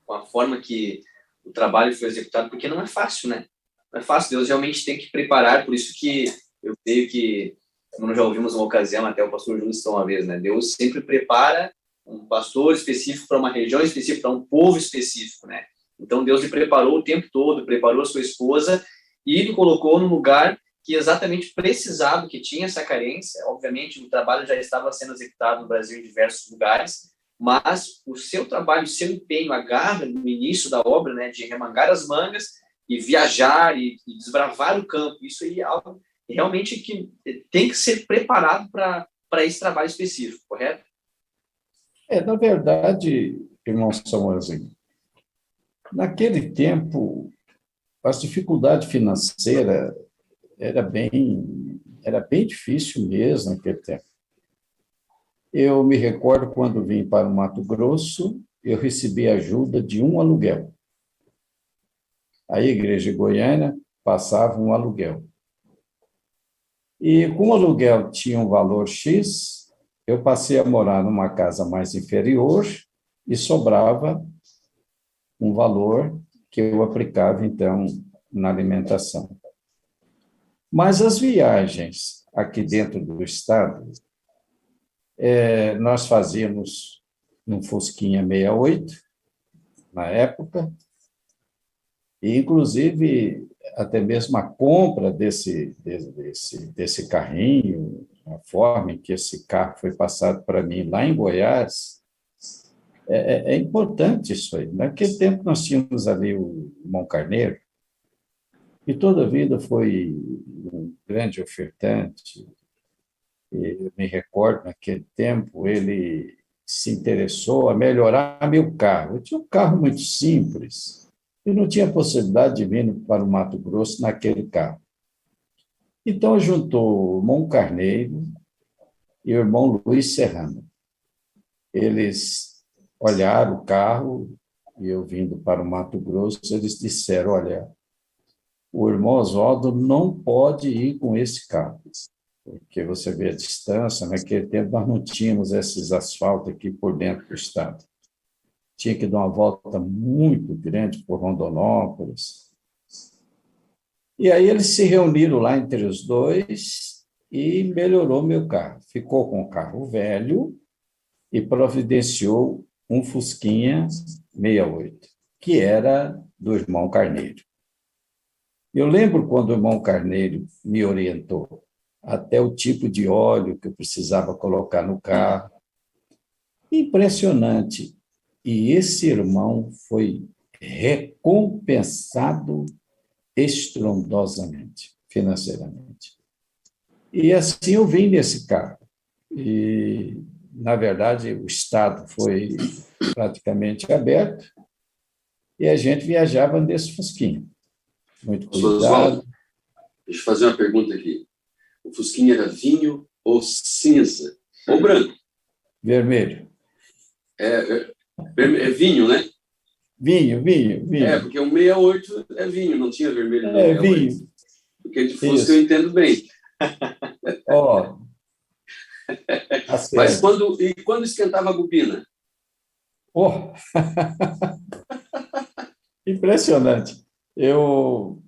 com a forma que o trabalho foi executado, porque não é fácil, né? Não é fácil, Deus realmente tem que preparar, por isso que eu creio que, como nós já ouvimos uma ocasião, até o pastor Júlio citou uma vez, né? Deus sempre prepara um pastor específico para uma região específica, para um povo específico, né? Então, Deus lhe preparou o tempo todo, preparou a sua esposa e lhe colocou no lugar que exatamente precisava, que tinha essa carência. Obviamente, o trabalho já estava sendo executado no Brasil em diversos lugares, mas o seu trabalho, o seu empenho, a garra no início da obra, né, de remangar as mangas e viajar e desbravar o campo, isso aí é algo realmente que tem que ser preparado para esse trabalho específico, correto? Na verdade, irmão Samuelzinho, naquele tempo, a dificuldade financeira era bem difícil mesmo naquele tempo. Eu me recordo quando vim para o Mato Grosso, eu recebi ajuda de um aluguel. A igreja de Goiânia passava um aluguel. E como o aluguel tinha um valor X, eu passei a morar numa casa mais inferior e sobrava um valor que eu aplicava, então, na alimentação. Mas as viagens aqui dentro do estado, nós fazíamos num Fusquinha 68, na época, e, inclusive, até mesmo a compra desse carrinho, a forma em que esse carro foi passado para mim lá em Goiás, é importante isso aí. Naquele tempo, nós tínhamos ali o irmão Carneiro, e toda a vida foi um grande ofertante. Eu me recordo, naquele tempo, ele se interessou a melhorar meu carro. Eu tinha um carro muito simples, eu não tinha possibilidade de vir para o Mato Grosso naquele carro. Então, juntou o irmão Carneiro e o irmão Luiz Serrano. Eles olharam o carro, e eu vindo para o Mato Grosso, eles disseram, olha, o irmão Oswaldo não pode ir com esse carro, porque você vê a distância, naquele tempo nós não tínhamos esses asfaltos aqui por dentro do estado. Tinha que dar uma volta muito grande por Rondonópolis. E aí eles se reuniram lá entre os dois e melhorou meu carro. Ficou com o carro velho e providenciou um Fusquinha 68, que era do irmão Carneiro. Eu lembro quando o irmão Carneiro me orientou até o tipo de óleo que eu precisava colocar no carro. Impressionante. E esse irmão foi recompensado estrondosamente, financeiramente. E assim eu vim nesse carro. E na verdade, o estado foi praticamente aberto e a gente viajava nesse fusquinha. Muito cuidado. Oswaldo, deixa eu fazer uma pergunta aqui. O fusquinha era vinho ou cinza? Ou branco? Vermelho. É vinho, né? Vinho. Porque o 68 é vinho, não tinha vermelho no 68. Vinho. Porque de Fusca eu entendo bem. Ó. Mas quando esquentava a bobina? Oh. Impressionante. Eu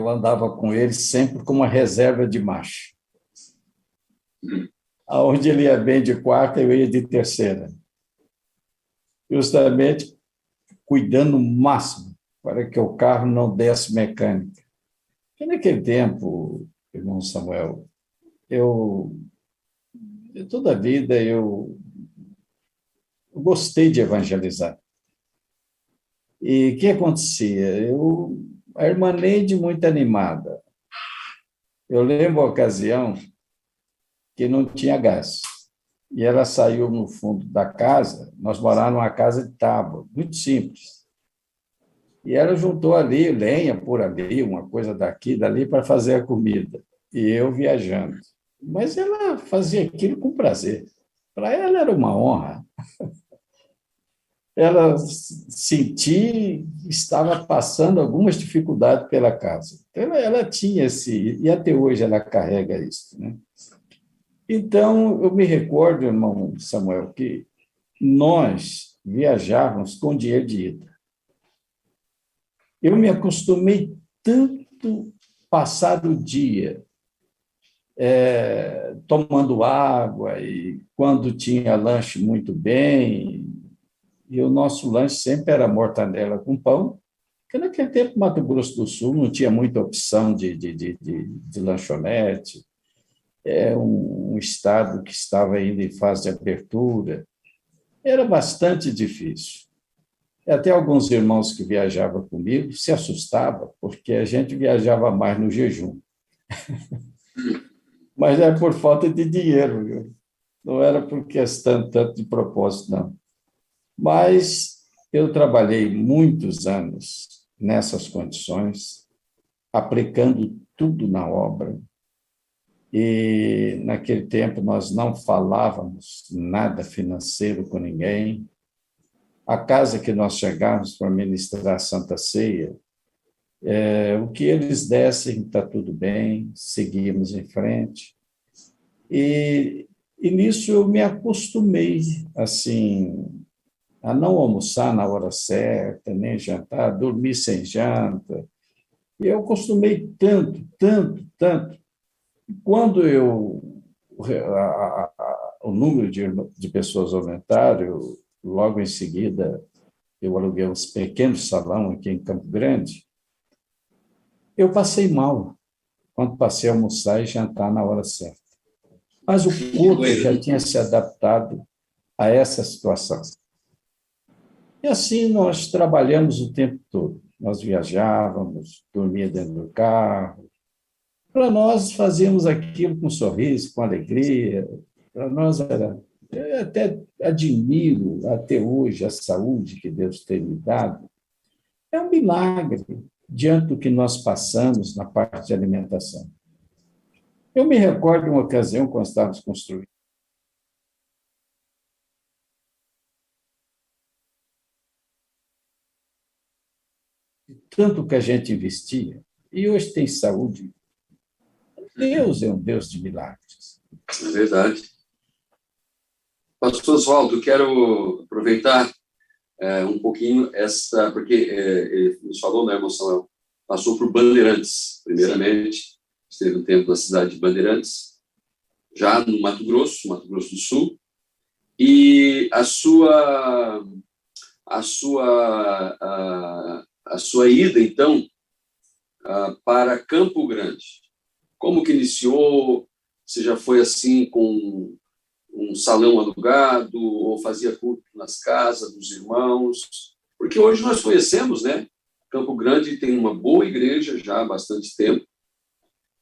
andava com ele sempre com uma reserva de marcha. Aonde ele ia bem de quarta, eu ia de terceira. Justamente cuidando o máximo para que o carro não desse mecânica. Porque naquele tempo, irmão Samuel, toda a vida eu gostei de evangelizar. E o que acontecia? A irmã Neide muito animada. Eu lembro a ocasião que não tinha gás. E ela saiu no fundo da casa, nós morávamos numa casa de tábua, muito simples. E ela juntou ali lenha por ali, uma coisa daqui, dali, para fazer a comida. E eu viajando. Mas ela fazia aquilo com prazer. Para ela era uma honra. Ela sentia que estava passando algumas dificuldades pela casa. Então, ela tinha e até hoje ela carrega isso, né? Então, eu me recordo, irmão Samuel, que nós viajávamos com dinheiro de ida. Eu me acostumei tanto passar o dia tomando água e quando tinha lanche muito bem, e o nosso lanche sempre era mortadela com pão, porque naquele tempo, Mato Grosso do Sul não tinha muita opção de lanchonete. É um estado que estava ainda em fase de abertura. Era bastante difícil. Até alguns irmãos que viajavam comigo se assustavam, porque a gente viajava mais no jejum. Mas era por falta de dinheiro, viu? Não era por questão tanto de propósito, não. Mas eu trabalhei muitos anos nessas condições, aplicando tudo na obra. E, naquele tempo, nós não falávamos nada financeiro com ninguém. A casa que nós chegávamos para ministrar a Santa Ceia, o que eles dessem está tudo bem, seguimos em frente. E nisso eu me acostumei, assim, a não almoçar na hora certa, nem jantar, dormir sem janta. E eu acostumei tanto. Quando o número de pessoas aumentaram, logo em seguida eu aluguei um pequeno salão aqui em Campo Grande, eu passei mal quando passei a almoçar e jantar na hora certa. Mas o corpo já tinha se adaptado a essa situação. E assim nós trabalhamos o tempo todo. Nós viajávamos, dormíamos dentro do carro. Para nós fazíamos aquilo com um sorriso, com alegria. Para nós era... Eu até admiro até hoje a saúde que Deus tem me dado. É um milagre diante do que nós passamos na parte de alimentação. Eu me recordo de uma ocasião quando estávamos construindo. Tanto que a gente investia, e hoje tem saúde. Deus é um Deus de milagres. É verdade. Pastor Oswaldo, quero aproveitar um pouquinho porque ele nos falou, né, irmão Samuel, passou por Bandeirantes, primeiramente, esteve um tempo na cidade de Bandeirantes, já no Mato Grosso do Sul, e a sua ida, então, para Campo Grande. Como que iniciou? Você já foi assim com um salão alugado ou fazia culto nas casas dos irmãos? Porque hoje nós conhecemos, né? Campo Grande tem uma boa igreja já há bastante tempo.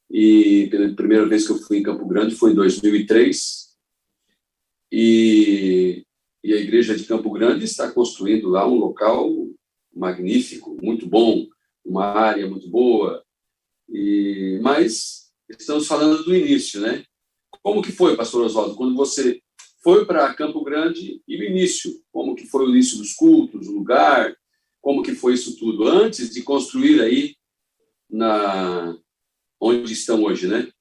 E pela primeira vez que eu fui em Campo Grande foi em 2003. e a igreja de Campo Grande está construindo lá um local magnífico, muito bom, uma área muito boa, mas estamos falando do início, né? Como que foi, pastor Oswaldo, quando você foi para Campo Grande e o início? Como que foi o início dos cultos, o lugar? Como que foi isso tudo antes de construir aí onde estão hoje, né?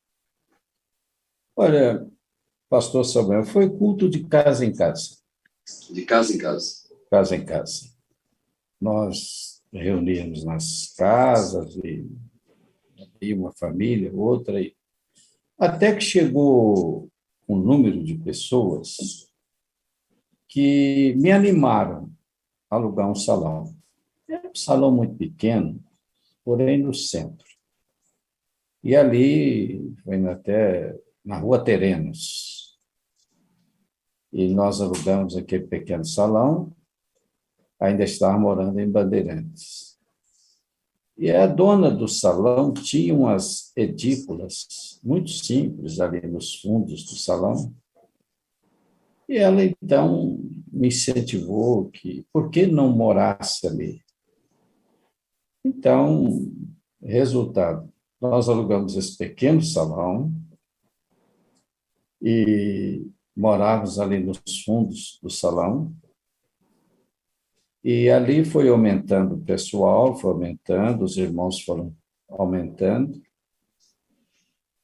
Olha, pastor Samuel, foi culto de casa em casa. De casa em casa. Casa em casa. Nós reuníamos nas casas e uma família, outra, até que chegou um número de pessoas que me animaram a alugar um salão. Era um salão muito pequeno, porém no centro. E ali, foi até na Rua Terenos. E nós alugamos aquele pequeno salão, ainda estava morando em Bandeirantes. E a dona do salão tinha umas edículas muito simples ali nos fundos do salão. E ela, então, me incentivou que, por que não morasse ali? Então, resultado, nós alugamos esse pequeno salão e morávamos ali nos fundos do salão. E ali foi aumentando o pessoal, foi aumentando, os irmãos foram aumentando.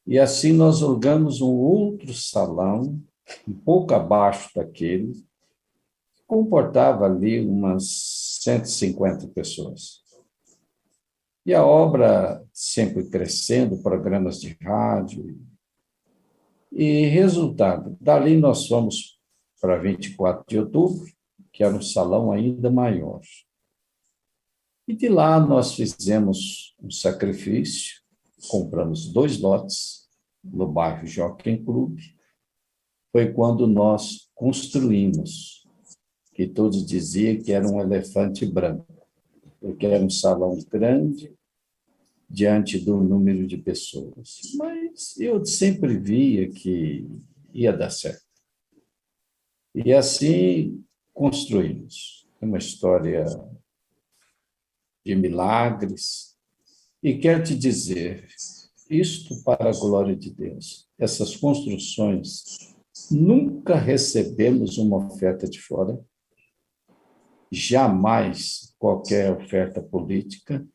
E assim nós alugamos um outro salão, um pouco abaixo daquele, que comportava ali umas 150 pessoas. E a obra sempre crescendo, programas de rádio. E resultado, dali nós fomos para 24 de outubro, que era um salão ainda maior. E de lá nós fizemos um sacrifício, compramos 2 lotes no bairro Jockey Club. Foi quando nós construímos, que todos diziam que era um elefante branco, porque era um salão grande diante do número de pessoas. Mas eu sempre via que ia dar certo. E assim construímos. É uma história de milagres. E quero te dizer, isto para a glória de Deus, essas construções, nunca recebemos uma oferta de fora, jamais qualquer oferta política,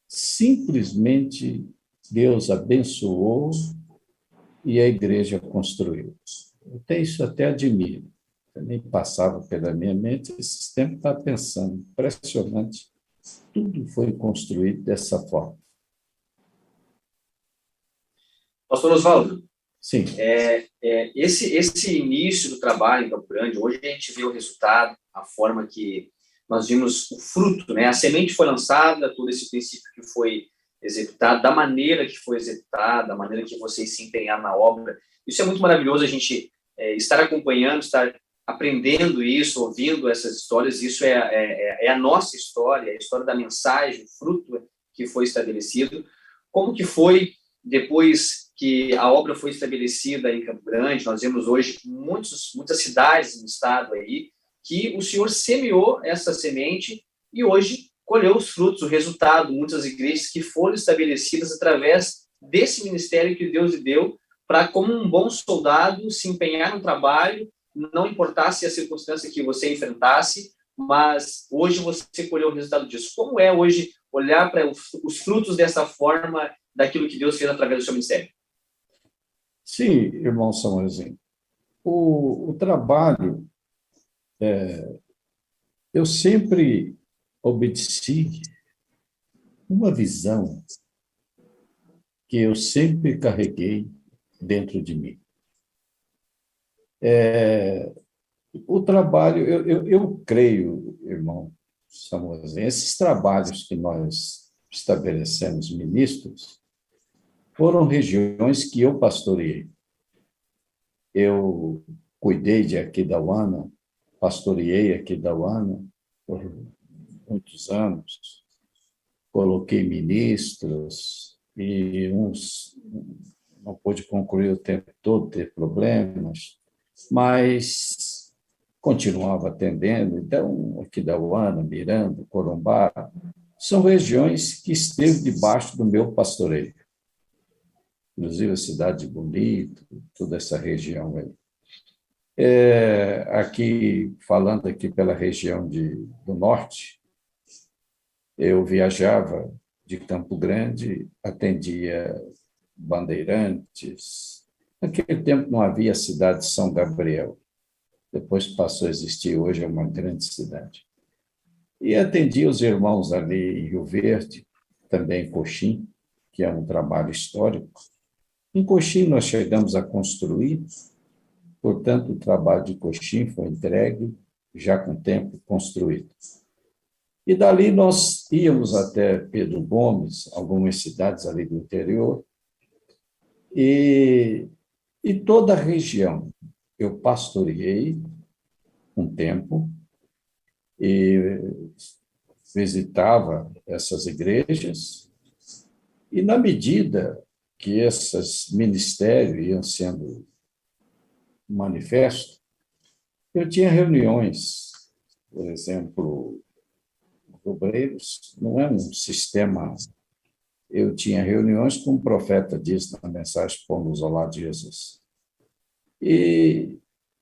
simplesmente Deus abençoou e a igreja construiu. Isso até admiro. Eu nem passava pela minha mente, esse tempo estava pensando, impressionante, tudo foi construído dessa forma. Pastor Oswaldo, sim. Esse início do trabalho em Campo Grande, hoje a gente vê o resultado, a forma que nós vimos o fruto, né? A semente foi lançada, todo esse princípio que foi executado, da maneira que foi executado, da maneira que vocês se empenharam na obra. Isso é muito maravilhoso, a gente estar acompanhando, estar aprendendo isso, ouvindo essas histórias. Isso é a nossa história, a história da mensagem, o fruto que foi estabelecido. Como que foi depois que a obra foi estabelecida em Campo Grande? Nós vemos hoje muitas cidades no estado aí que o Senhor semeou essa semente e hoje colheu os frutos, o resultado, muitas igrejas que foram estabelecidas através desse ministério que Deus lhe deu para, como um bom soldado, se empenhar no trabalho, não importasse a circunstância que você enfrentasse, mas hoje você colheu o resultado disso. Como é hoje olhar para os frutos dessa forma, daquilo que Deus fez através do seu ministério? Sim, irmão Samuelzinho. O trabalho, eu sempre obedeci uma visão que eu sempre carreguei dentro de mim. O trabalho, eu creio, irmão Samuelzinho, esses trabalhos que nós estabelecemos ministros foram regiões que eu pastoreei. Eu cuidei de Aquidauana, pastoreei Aquidauana por muitos anos, coloquei ministros e uns não pude concluir o tempo todo, ter problemas. mas continuava atendendo. Então, Aquidauana, Miranda, Corumbá, são regiões que esteve debaixo do meu pastoreio. Inclusive a cidade de Bonito, toda essa região aí. Aqui, falando aqui pela região do norte, eu viajava de Campo Grande, atendia Bandeirantes. Naquele tempo não havia a cidade de São Gabriel. Depois passou a existir, hoje é uma grande cidade. E atendia os irmãos ali em Rio Verde, também em Coxim, que é um trabalho histórico. Em Coxim nós chegamos a construir, portanto o trabalho de Coxim foi entregue, já com o tempo construído. E dali nós íamos até Pedro Gomes, algumas cidades ali do interior, e toda a região eu pastoreei um tempo e visitava essas igrejas, e na medida que esses ministérios iam sendo manifestos, eu tinha reuniões, por exemplo, obreiros, não é um sistema. Eu tinha reuniões como o profeta diz na mensagem Pomos ao lado de Jesus. E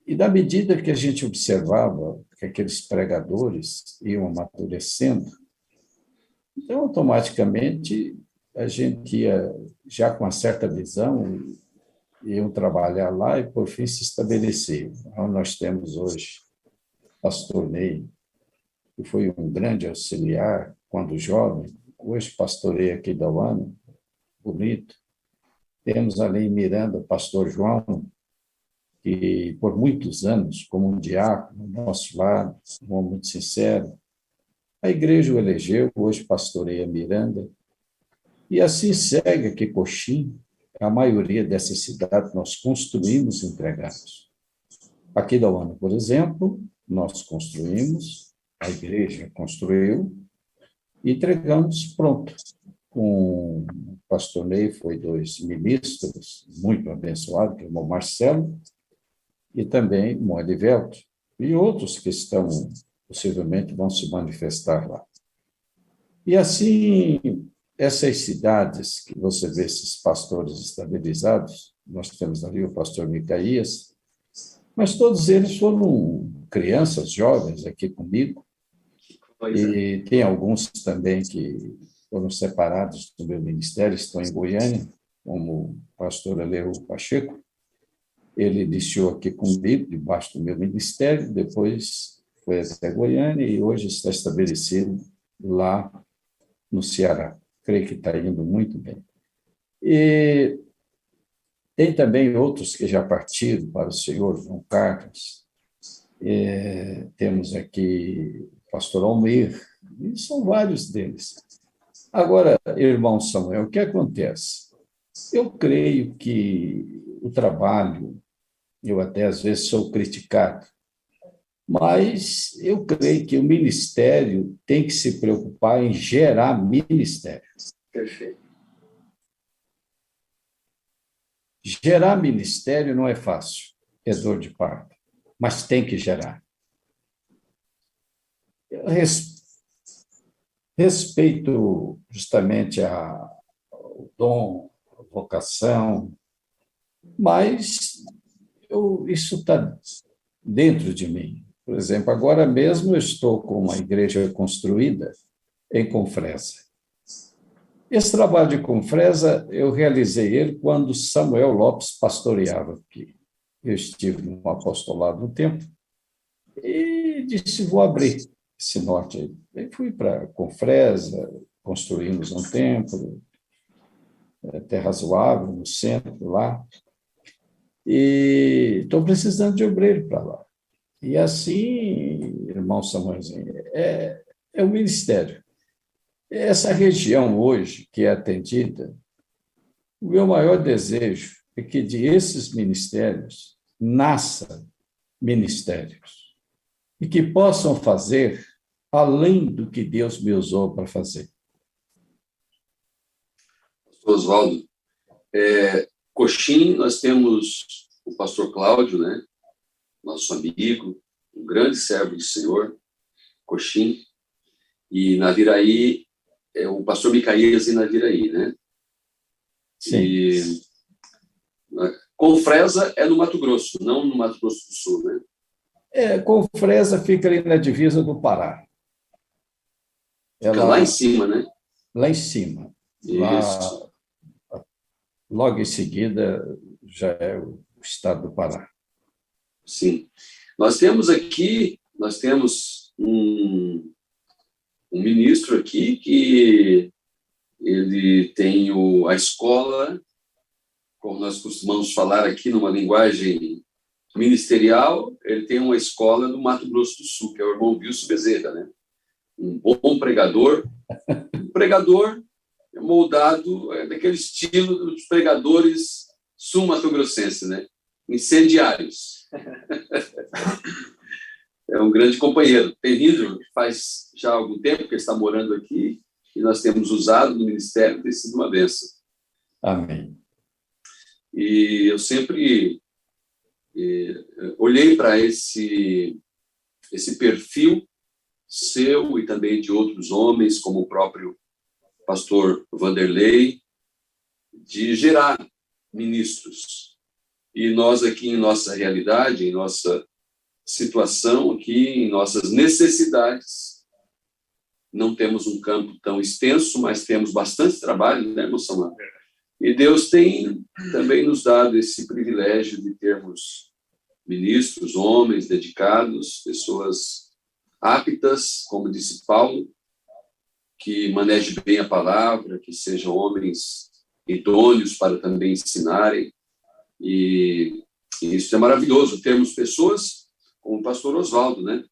na medida que a gente observava que aqueles pregadores iam amadurecendo, então, automaticamente, a gente ia já com uma certa visão, iam trabalhar lá e, por fim, se estabelecer. Então, nós temos hoje pastor Ney, que foi um grande auxiliar quando jovem, hoje pastoreia Aquidauana, bonito. Temos ali em Miranda o pastor João, que por muitos anos, como um diácono, nosso lado, um homem muito sincero, a igreja o elegeu, hoje pastoreia Miranda, e assim segue aqui Coxim, a maioria dessas cidades nós construímos e entregamos. Aquidauana, por exemplo, nós construímos, a igreja construiu, e entregamos pronto. Com o pastor Ney, foi 2 ministros muito abençoados, que é o irmão Marcelo, e também o irmão Edivelto, e outros que estão, possivelmente, vão se manifestar lá. E assim, essas cidades que você vê, esses pastores estabilizados, nós temos ali o pastor Micaías, mas todos eles foram crianças, jovens aqui comigo, e tem alguns também que foram separados do meu ministério, estão em Goiânia, como o pastor Aleu Pacheco. Ele iniciou aqui comigo, debaixo do meu ministério, depois foi até Goiânia e hoje está estabelecido lá no Ceará. Creio que está indo muito bem. E tem também outros que já partiram para o Senhor, João Carlos. Temos aqui o pastor Almir, e são vários deles. Agora, irmão Samuel, o que acontece? Eu creio que o trabalho, eu até às vezes sou criticado, mas eu creio que o ministério tem que se preocupar em gerar ministérios. Perfeito. Gerar ministério não é fácil, é dor de parto, mas tem que gerar. Eu respeito justamente o dom, a vocação, mas isso está dentro de mim. Por exemplo, agora mesmo eu estou com uma igreja construída em Confresa. Esse trabalho de Confresa, eu realizei ele quando Samuel Lopes pastoreava aqui. Eu estive no apostolado um tempo e disse, vou abrir esse norte aí. Aí fui para Confresa, construímos um templo, até razoável, no centro lá, e estou precisando de obreiro para lá. E assim, irmão Samuelzinho, é o ministério. Essa região hoje que é atendida, o meu maior desejo é que de esses ministérios nasçam ministérios e que possam fazer além do que Deus me usou para fazer. Oswaldo, Coxim, nós temos o pastor Cláudio, né? nosso amigo, um grande servo do Senhor, Coxim, e Naviraí, o pastor Micaías em Naviraí, né? Sim. E Confresa é no Mato Grosso, não no Mato Grosso do Sul, né? Confresa fica ali na divisa do Pará. Fica lá em cima, né? Lá em cima. Isso. Lá, logo em seguida, já é o estado do Pará. Sim. Nós temos um ministro aqui que ele tem a escola, como nós costumamos falar aqui numa linguagem ministerial, ele tem uma escola no Mato Grosso do Sul, que é o irmão Wilson Bezerra, né? Um bom pregador, moldado daquele estilo dos pregadores sul-mato-grossenses, né? Incendiários. É um grande companheiro. Tem vindo, faz já algum tempo que ele está morando aqui, e nós temos usado no ministério, tem sido uma bênção. Amém. E eu sempre olhei para esse perfil seu e também de outros homens, como o próprio pastor Vanderlei, de gerar ministros. E nós aqui, em nossa realidade, em nossa situação aqui, em nossas necessidades, não temos um campo tão extenso, mas temos bastante trabalho, né, irmão Samuel? E Deus tem também nos dado esse privilégio de termos ministros, homens dedicados, pessoas aptas, como disse Paulo, que manejem bem a palavra, que sejam homens idôneos para também ensinarem. E isso é maravilhoso, termos pessoas como o pastor Osvaldo, né?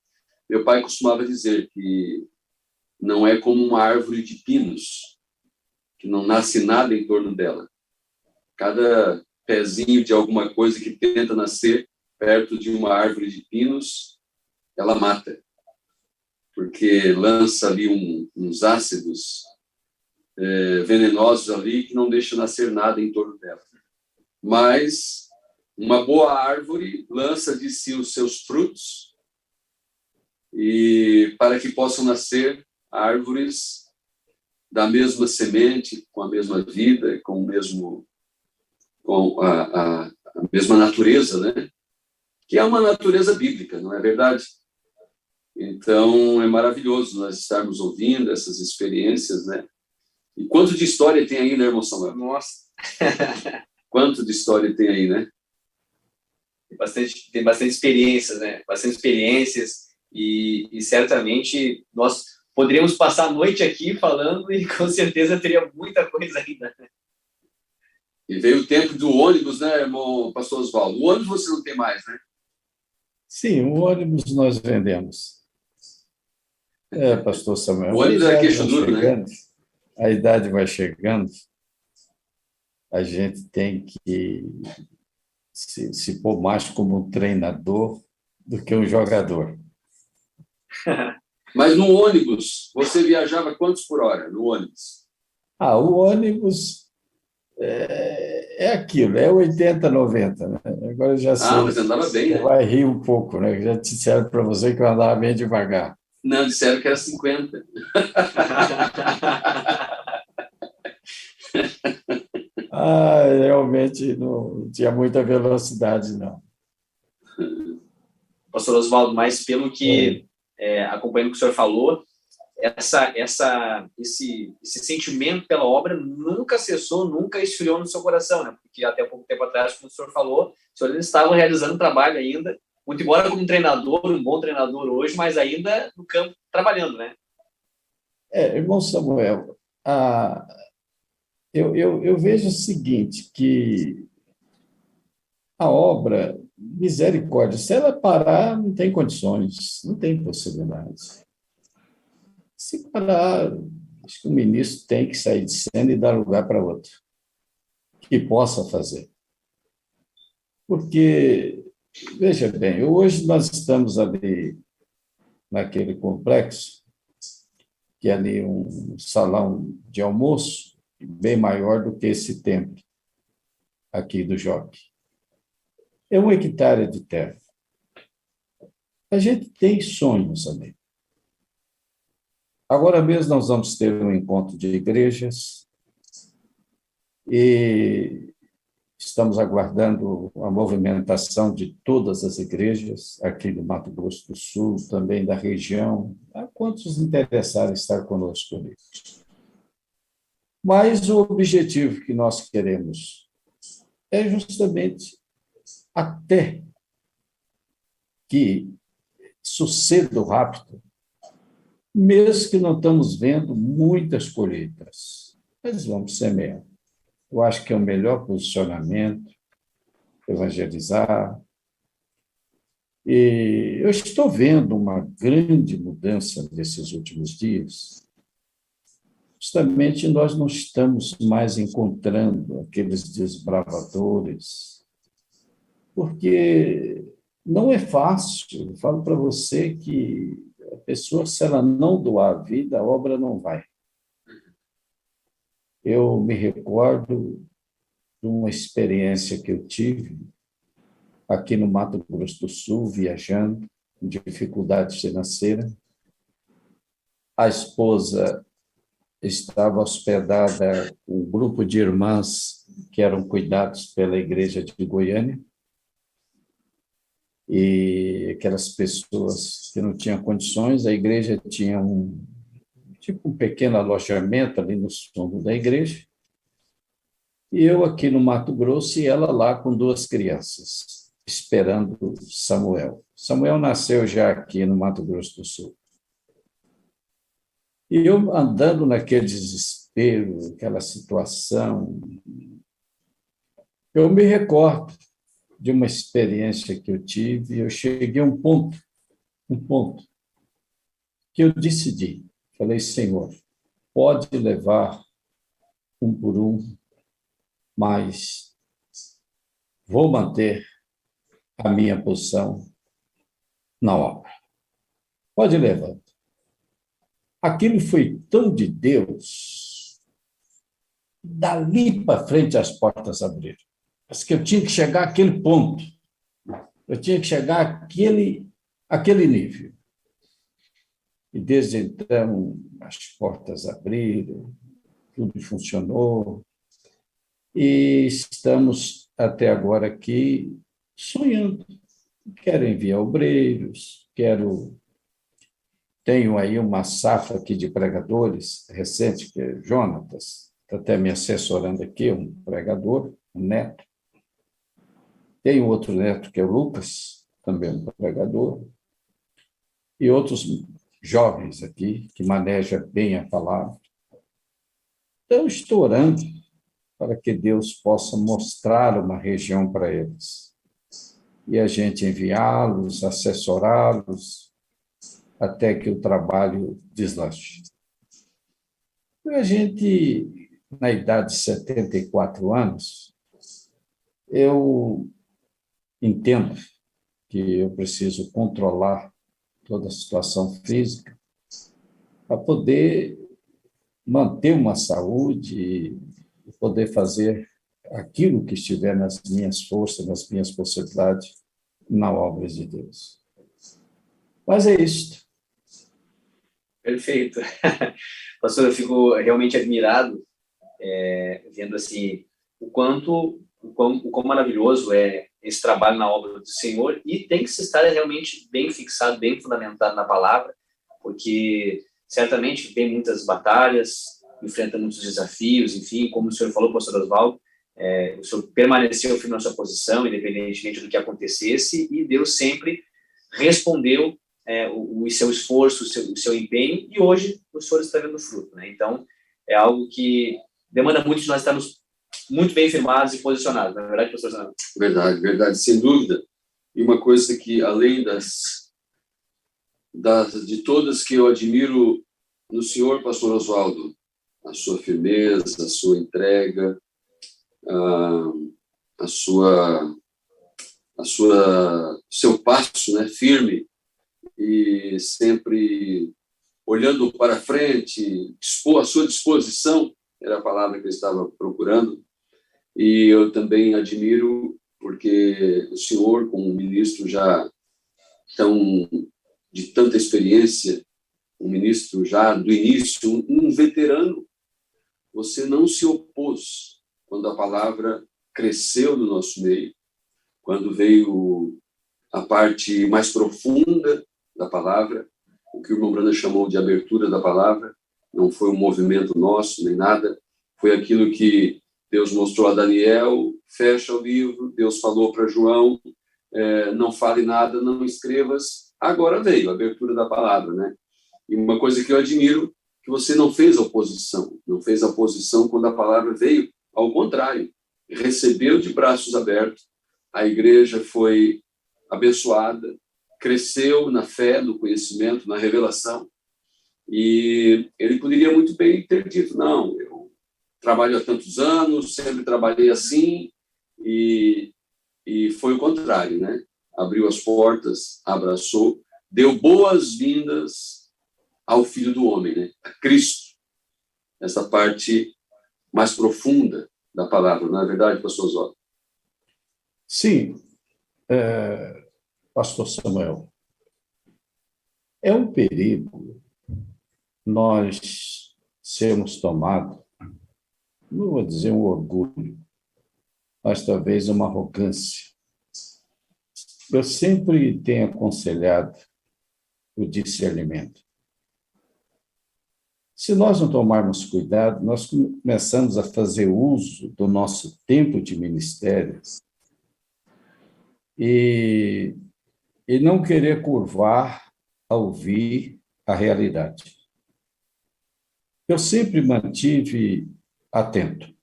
Meu pai costumava dizer que não é como uma árvore de pinos, que não nasce nada em torno dela. Cada pezinho de alguma coisa que tenta nascer perto de uma árvore de pinos, ela mata, porque lança ali uns ácidos venenosos ali que não deixam nascer nada em torno dela. Mas uma boa árvore lança de si os seus frutos, e para que possam nascer árvores da mesma semente, com a mesma vida, com a mesma natureza, né? Que é uma natureza bíblica, não é verdade? Então, é maravilhoso nós estarmos ouvindo essas experiências, né? E quanto de história tem aí, né, irmão Samuel? Nossa. Quanto de história tem aí, né? Tem bastante experiências, né? Bastante experiências e certamente nós poderíamos passar a noite aqui falando e com certeza teria muita coisa ainda. E veio o tempo do ônibus, né, irmão pastor Osvaldo? O ônibus você não tem mais, né? Sim, o ônibus nós vendemos. Pastor Samuel. O ônibus era queixo duro, né? A idade vai chegando, a gente tem que se pôr mais como um treinador do que um jogador. Mas no ônibus, você viajava quantos por hora no ônibus? O ônibus é aquilo, é 80, 90, né? Agora eu já sei. Mas andava bem, né? Vai rir um pouco, né? Já disseram para você que eu andava bem devagar. Não, disseram que era 50. Realmente não tinha muita velocidade, não. Pastor Osvaldo, mas pelo que acompanhando o que o senhor falou, esse sentimento pela obra nunca cessou, nunca esfriou no seu coração, né? Porque até pouco tempo atrás, como o senhor falou, o senhor estava realizando trabalho ainda, muito embora como treinador, um bom treinador hoje, mas ainda no campo trabalhando, né? Irmão Samuel, eu vejo o seguinte, que a obra, misericórdia, se ela parar, não tem condições, não tem possibilidade. Se parar, acho que o ministro tem que sair de cena e dar lugar para outro, que possa fazer. Porque, veja bem, hoje nós estamos ali naquele complexo, que é ali um salão de almoço, bem maior do que esse templo aqui do Jockey. É 1 hectare de terra. A gente tem sonhos, amigo. Agora mesmo nós vamos ter um encontro de igrejas e estamos aguardando a movimentação de todas as igrejas aqui do Mato Grosso do Sul, também da região. Há quantos interessaram em estar conosco ali? Mas o objetivo que nós queremos é justamente até que suceda rápido, mesmo que não estamos vendo muitas colheitas, mas vamos semear. Eu acho que é o melhor posicionamento, evangelizar. E eu estou vendo uma grande mudança nesses últimos dias. Justamente nós não estamos mais encontrando aqueles desbravadores, porque não é fácil. Eu falo para você que a pessoa, se ela não doar a vida, a obra não vai. Eu me recordo de uma experiência que eu tive aqui no Mato Grosso do Sul, viajando, com dificuldades financeiras. A esposa estava hospedada com um grupo de irmãs que eram cuidados pela igreja de Goiânia, e aquelas pessoas que não tinham condições, a igreja tinha um pequeno alojamento ali no fundo da igreja, e eu aqui no Mato Grosso e ela lá com 2 crianças, esperando Samuel. Samuel nasceu já aqui no Mato Grosso do Sul. E eu andando naquele desespero, aquela situação, eu me recordo de uma experiência que eu tive, eu cheguei a um ponto, que eu decidi, falei, Senhor, pode levar um por um, mas vou manter a minha posição na obra. Pode levar. Aquilo foi tão de Deus, dali para frente as portas abriram. Mas que eu tinha que chegar àquele ponto, eu tinha que chegar àquele nível. E desde então as portas abriram, tudo funcionou, e estamos até agora aqui sonhando. Quero enviar obreiros, tenho aí uma safra aqui de pregadores recente, que é Jonatas, está até me assessorando aqui, um pregador, um neto. Tenho outro neto, que é o Lucas, também um pregador, e outros jovens aqui, que manejam bem a palavra. Então, estou orando para que Deus possa mostrar uma região para eles, e a gente enviá-los, assessorá-los, até que o trabalho deslanche. A gente, na idade de 74 anos, eu entendo que eu preciso controlar toda a situação física para poder manter uma saúde e poder fazer aquilo que estiver nas minhas forças, nas minhas possibilidades, na obra de Deus. Mas é isto. Perfeito. Pastor, eu fico realmente admirado vendo assim o quão maravilhoso é esse trabalho na obra do Senhor, e tem que se estar realmente bem fixado, bem fundamentado na palavra, porque certamente vem muitas batalhas, enfrenta muitos desafios, enfim, como o senhor falou, pastor Osvaldo, o senhor permaneceu firme na sua posição, independentemente do que acontecesse, e Deus sempre respondeu o seu esforço, o seu empenho, e hoje o senhor está vendo fruto, né? Então, é algo que demanda muito de nós estarmos muito bem firmados e posicionados, não é verdade, pastor Zanão? Verdade, sem dúvida. E uma coisa que, além de todas que eu admiro no senhor, pastor Osvaldo, a sua firmeza, a sua entrega, seu passo, né, firme, e sempre olhando para frente, a sua disposição, era a palavra que eu estava procurando. E eu também admiro porque o senhor, como ministro já de tanta experiência, um ministro já do início, um veterano. Você não se opôs quando a palavra cresceu no nosso meio, quando veio a parte mais profunda da palavra, o que o irmão Branda chamou de abertura da palavra. Não foi um movimento nosso, nem nada. Foi aquilo que Deus mostrou a Daniel: fecha o livro. Deus falou para João: não fale nada, não escrevas. Agora veio a abertura da palavra, né? E uma coisa que eu admiro, que você não fez oposição. Não fez oposição quando a palavra veio. Ao contrário, recebeu de braços abertos. A igreja foi abençoada, cresceu na fé, no conhecimento, na revelação. E ele poderia muito bem ter dito: não, eu trabalho há tantos anos, sempre trabalhei assim, e foi o contrário, né? Abriu as portas, abraçou, deu boas-vindas ao Filho do Homem, né? A Cristo. Essa parte mais profunda da palavra, não é verdade, pastor Oswaldo? Sim, pastor Samuel, é um perigo nós sermos tomados, não vou dizer um orgulho, mas talvez uma arrogância. Eu sempre tenho aconselhado o discernimento. Se nós não tomarmos cuidado, nós começamos a fazer uso do nosso tempo de ministério e não querer curvar a ouvir a realidade. Eu sempre mantive atento.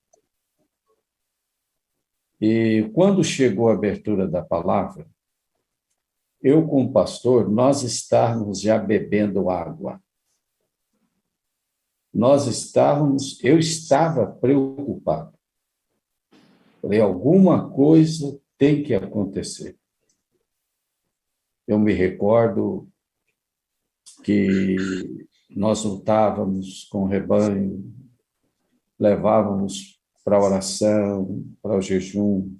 E quando chegou a abertura da palavra, eu com o pastor, nós estávamos já bebendo água. Eu estava preocupado. Falei, alguma coisa tem que acontecer. Eu me recordo que nós lutávamos com o rebanho, levávamos para a oração, para o jejum,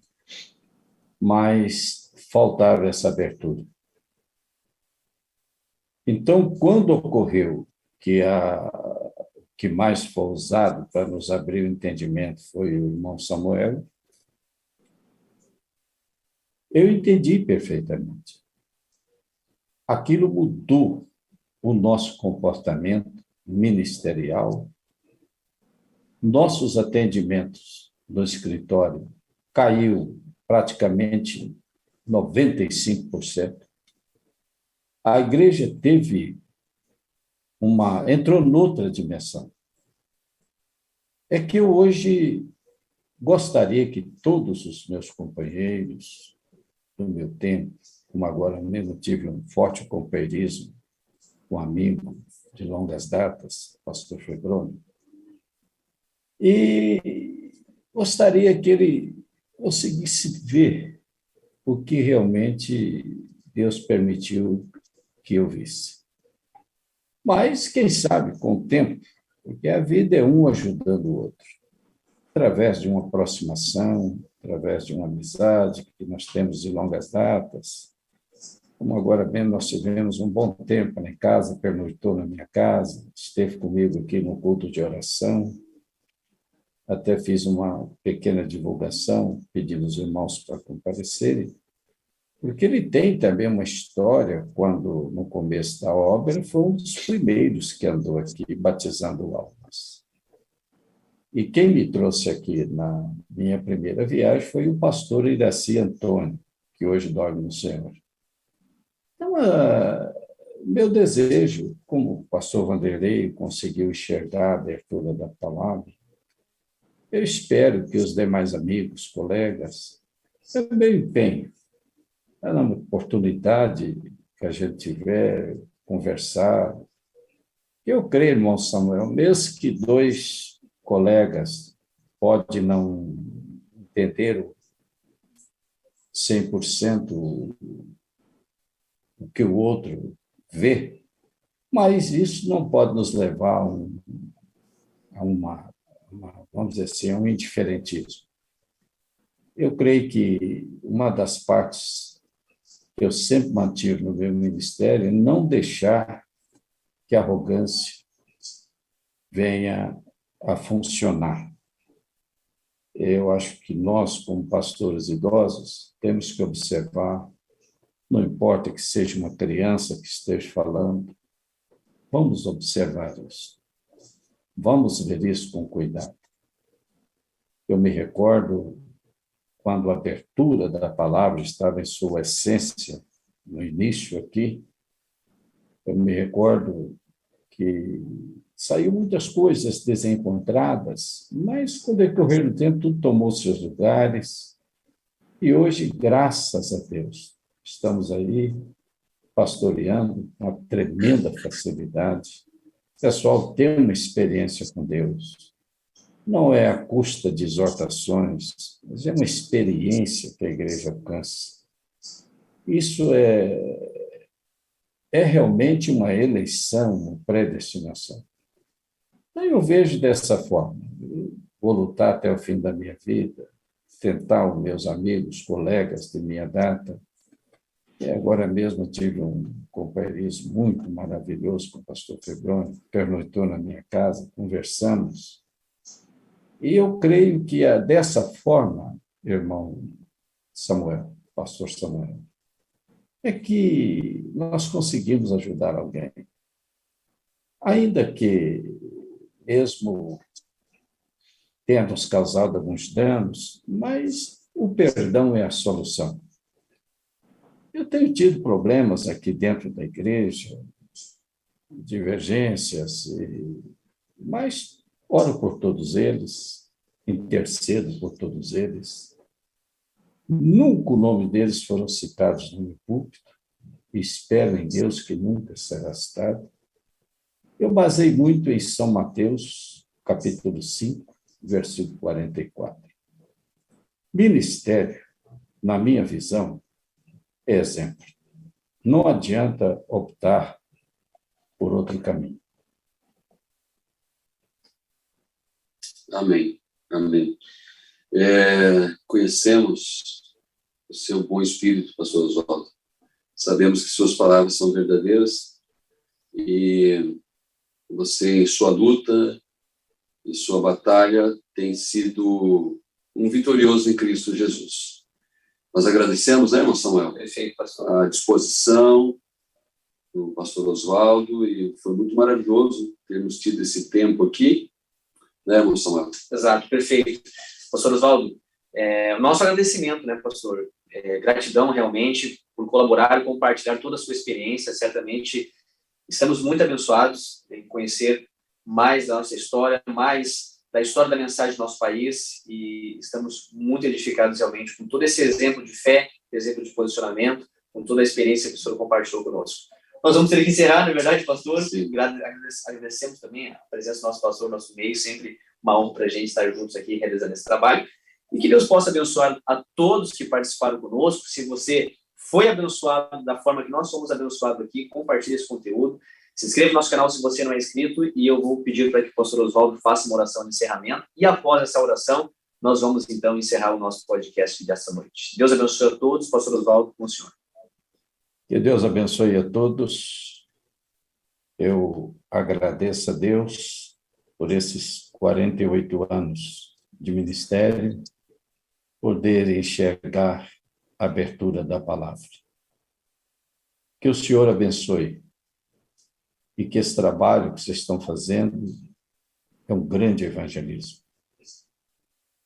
mas faltava essa abertura. Então, quando ocorreu que mais foi usado para nos abrir o entendimento foi o irmão Samuel, eu entendi perfeitamente. Aquilo mudou o nosso comportamento ministerial, nossos atendimentos no escritório caiu praticamente 95%. A igreja entrou noutra dimensão. É que eu hoje gostaria que todos os meus companheiros do meu tempo, como agora mesmo tive um forte companheirismo com um amigo de longas datas, pastor Febroni, e gostaria que ele conseguisse ver o que realmente Deus permitiu que eu visse. Mas, quem sabe, com o tempo, porque a vida é um ajudando o outro, através de uma aproximação, através de uma amizade que nós temos de longas datas, como agora mesmo nós tivemos um bom tempo em casa, pernoitou na minha casa, esteve comigo aqui no culto de oração, até fiz uma pequena divulgação, pedindo aos irmãos para comparecerem, porque ele tem também uma história, quando, no começo da obra, foi um dos primeiros que andou aqui batizando almas. E quem me trouxe aqui na minha primeira viagem foi o pastor Iraci Antônio, que hoje dorme no Senhor. Então, meu desejo, como o pastor Vanderlei conseguiu enxergar a abertura da palavra, eu espero que os demais amigos, colegas, também empenhem. Na oportunidade que a gente tiver, conversar. Eu creio, irmão Samuel, mesmo que dois colegas podem não entender 100% o que o outro vê, mas isso não pode nos levar a vamos dizer assim, a um indiferentismo. Eu creio que uma das partes que eu sempre mantive no meu ministério é não deixar que a arrogância venha a funcionar. Eu acho que nós, como pastores idosos, temos que observar, não importa que seja uma criança que esteja falando, vamos observar isso. Vamos ver isso com cuidado. Eu me recordo quando a abertura da palavra estava em sua essência, no início aqui, eu me recordo que saiu muitas coisas desencontradas, mas com o decorrer do tempo tudo tomou seus lugares, e hoje, graças a Deus, estamos aí pastoreando com uma tremenda facilidade. O pessoal tem uma experiência com Deus. Não é à custa de exortações, mas é uma experiência que a igreja alcança. Isso é realmente uma eleição, uma predestinação. Então, eu vejo dessa forma. Eu vou lutar até o fim da minha vida, tentar os meus amigos, colegas de minha data. E agora mesmo tive um companheirismo muito maravilhoso com o pastor Febroni, pernoitou na minha casa, conversamos. E eu creio que dessa forma, irmão Samuel, pastor Samuel, é que nós conseguimos ajudar alguém. Ainda que, mesmo tenha nos causado alguns danos, mas o perdão é a solução. Eu tenho tido problemas aqui dentro da igreja, divergências, mas oro por todos eles, intercedo por todos eles. Nunca o nome deles foram citados no meu púlpito, e espero em Deus que nunca será citado. Eu basei muito em São Mateus, capítulo 5, versículo 44. Ministério, na minha visão, é exemplo. Não adianta optar por outro caminho. Amém, amém. Conhecemos o seu bom espírito, pastor Oswaldo. Sabemos que suas palavras são verdadeiras e você, em sua luta, em sua batalha, tem sido um vitorioso em Cristo Jesus. Nós agradecemos, né, irmão Samuel? Perfeito, pastor. A disposição do pastor Oswaldo, e foi muito maravilhoso termos tido esse tempo aqui, né, irmão Samuel? Exato, perfeito. Pastor Oswaldo, o nosso agradecimento, né, pastor? Gratidão, realmente, por colaborar e compartilhar toda a sua experiência. Certamente, estamos muito abençoados em conhecer mais da nossa história, mais da história da mensagem do nosso país, e estamos muito edificados realmente com todo esse exemplo de fé, exemplo de posicionamento, com toda a experiência que o senhor compartilhou conosco. Nós vamos ter que encerrar, não é verdade, pastor? Agradecemos também a presença do nosso pastor no nosso meio, sempre uma honra para a gente estar juntos aqui realizando esse trabalho, e que Deus possa abençoar a todos que participaram conosco. Se você foi abençoado da forma que nós somos abençoados aqui, compartilhe esse conteúdo. Se inscreva no nosso canal se você não é inscrito, e eu vou pedir para que o pastor Oswaldo faça uma oração de encerramento, e após essa oração, nós vamos então encerrar o nosso podcast dessa noite. Deus abençoe a todos. Pastor Oswaldo, com o senhor. Que Deus abençoe a todos. Eu agradeço a Deus por esses 48 anos de ministério, poder enxergar a abertura da palavra. Que o Senhor abençoe e que esse trabalho que vocês estão fazendo é um grande evangelismo.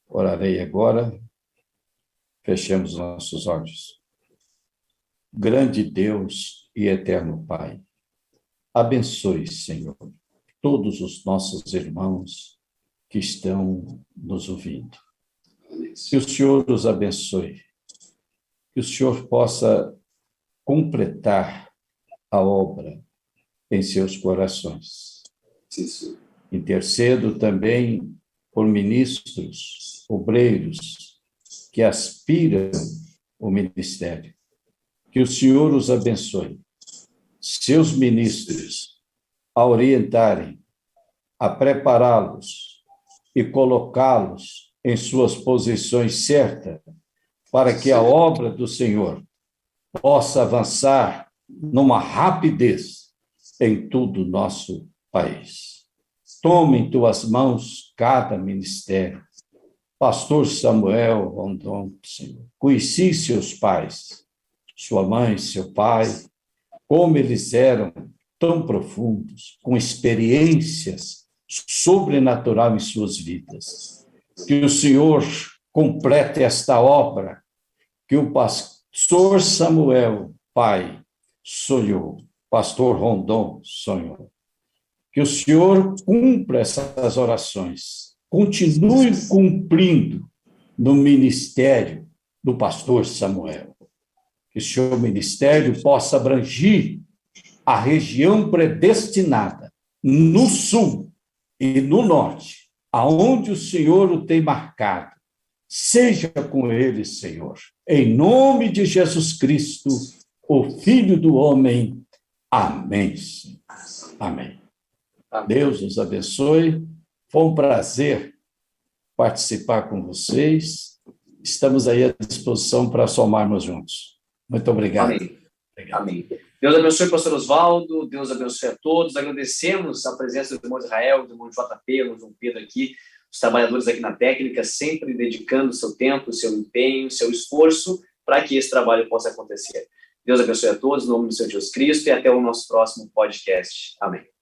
Orarei agora, fechemos nossos olhos. Grande Deus e eterno Pai, abençoe, Senhor, todos os nossos irmãos que estão nos ouvindo. Que o Senhor os abençoe, que o Senhor possa completar a obra em seus corações. Sim. Intercedo também por ministros, obreiros, que aspiram ao ministério. Que o Senhor os abençoe, seus ministros, a orientarem, a prepará-los e colocá-los em suas posições certas, para que a obra do Senhor possa avançar numa rapidez em todo o nosso país. Tome em tuas mãos cada ministério. Pastor Samuel Rondon, Senhor, conheci seus pais, sua mãe, seu pai, como eles eram tão profundos, com experiências sobrenaturais em suas vidas. Que o Senhor complete esta obra que o pastor Samuel, pai, sonhou, pastor Rondon sonhou. Que o Senhor cumpra essas orações, continue cumprindo no ministério do pastor Samuel. Que o seu ministério possa abranger a região predestinada, no sul e no norte, aonde o Senhor o tem marcado. Seja com ele, Senhor. Em nome de Jesus Cristo, o Filho do homem. Amém. Amém. Deus os abençoe. Foi um prazer participar com vocês. Estamos aí à disposição para somarmos juntos. Muito obrigado. Amém. Amém. Deus abençoe o pastor Osvaldo, Deus abençoe a todos. Agradecemos a presença do irmão Israel, do irmão JP, do João Pedro aqui, os trabalhadores aqui na técnica, sempre dedicando o seu tempo, o seu empenho, o seu esforço para que esse trabalho possa acontecer. Deus abençoe a todos, em nome do Senhor Jesus Cristo, e até o nosso próximo podcast. Amém.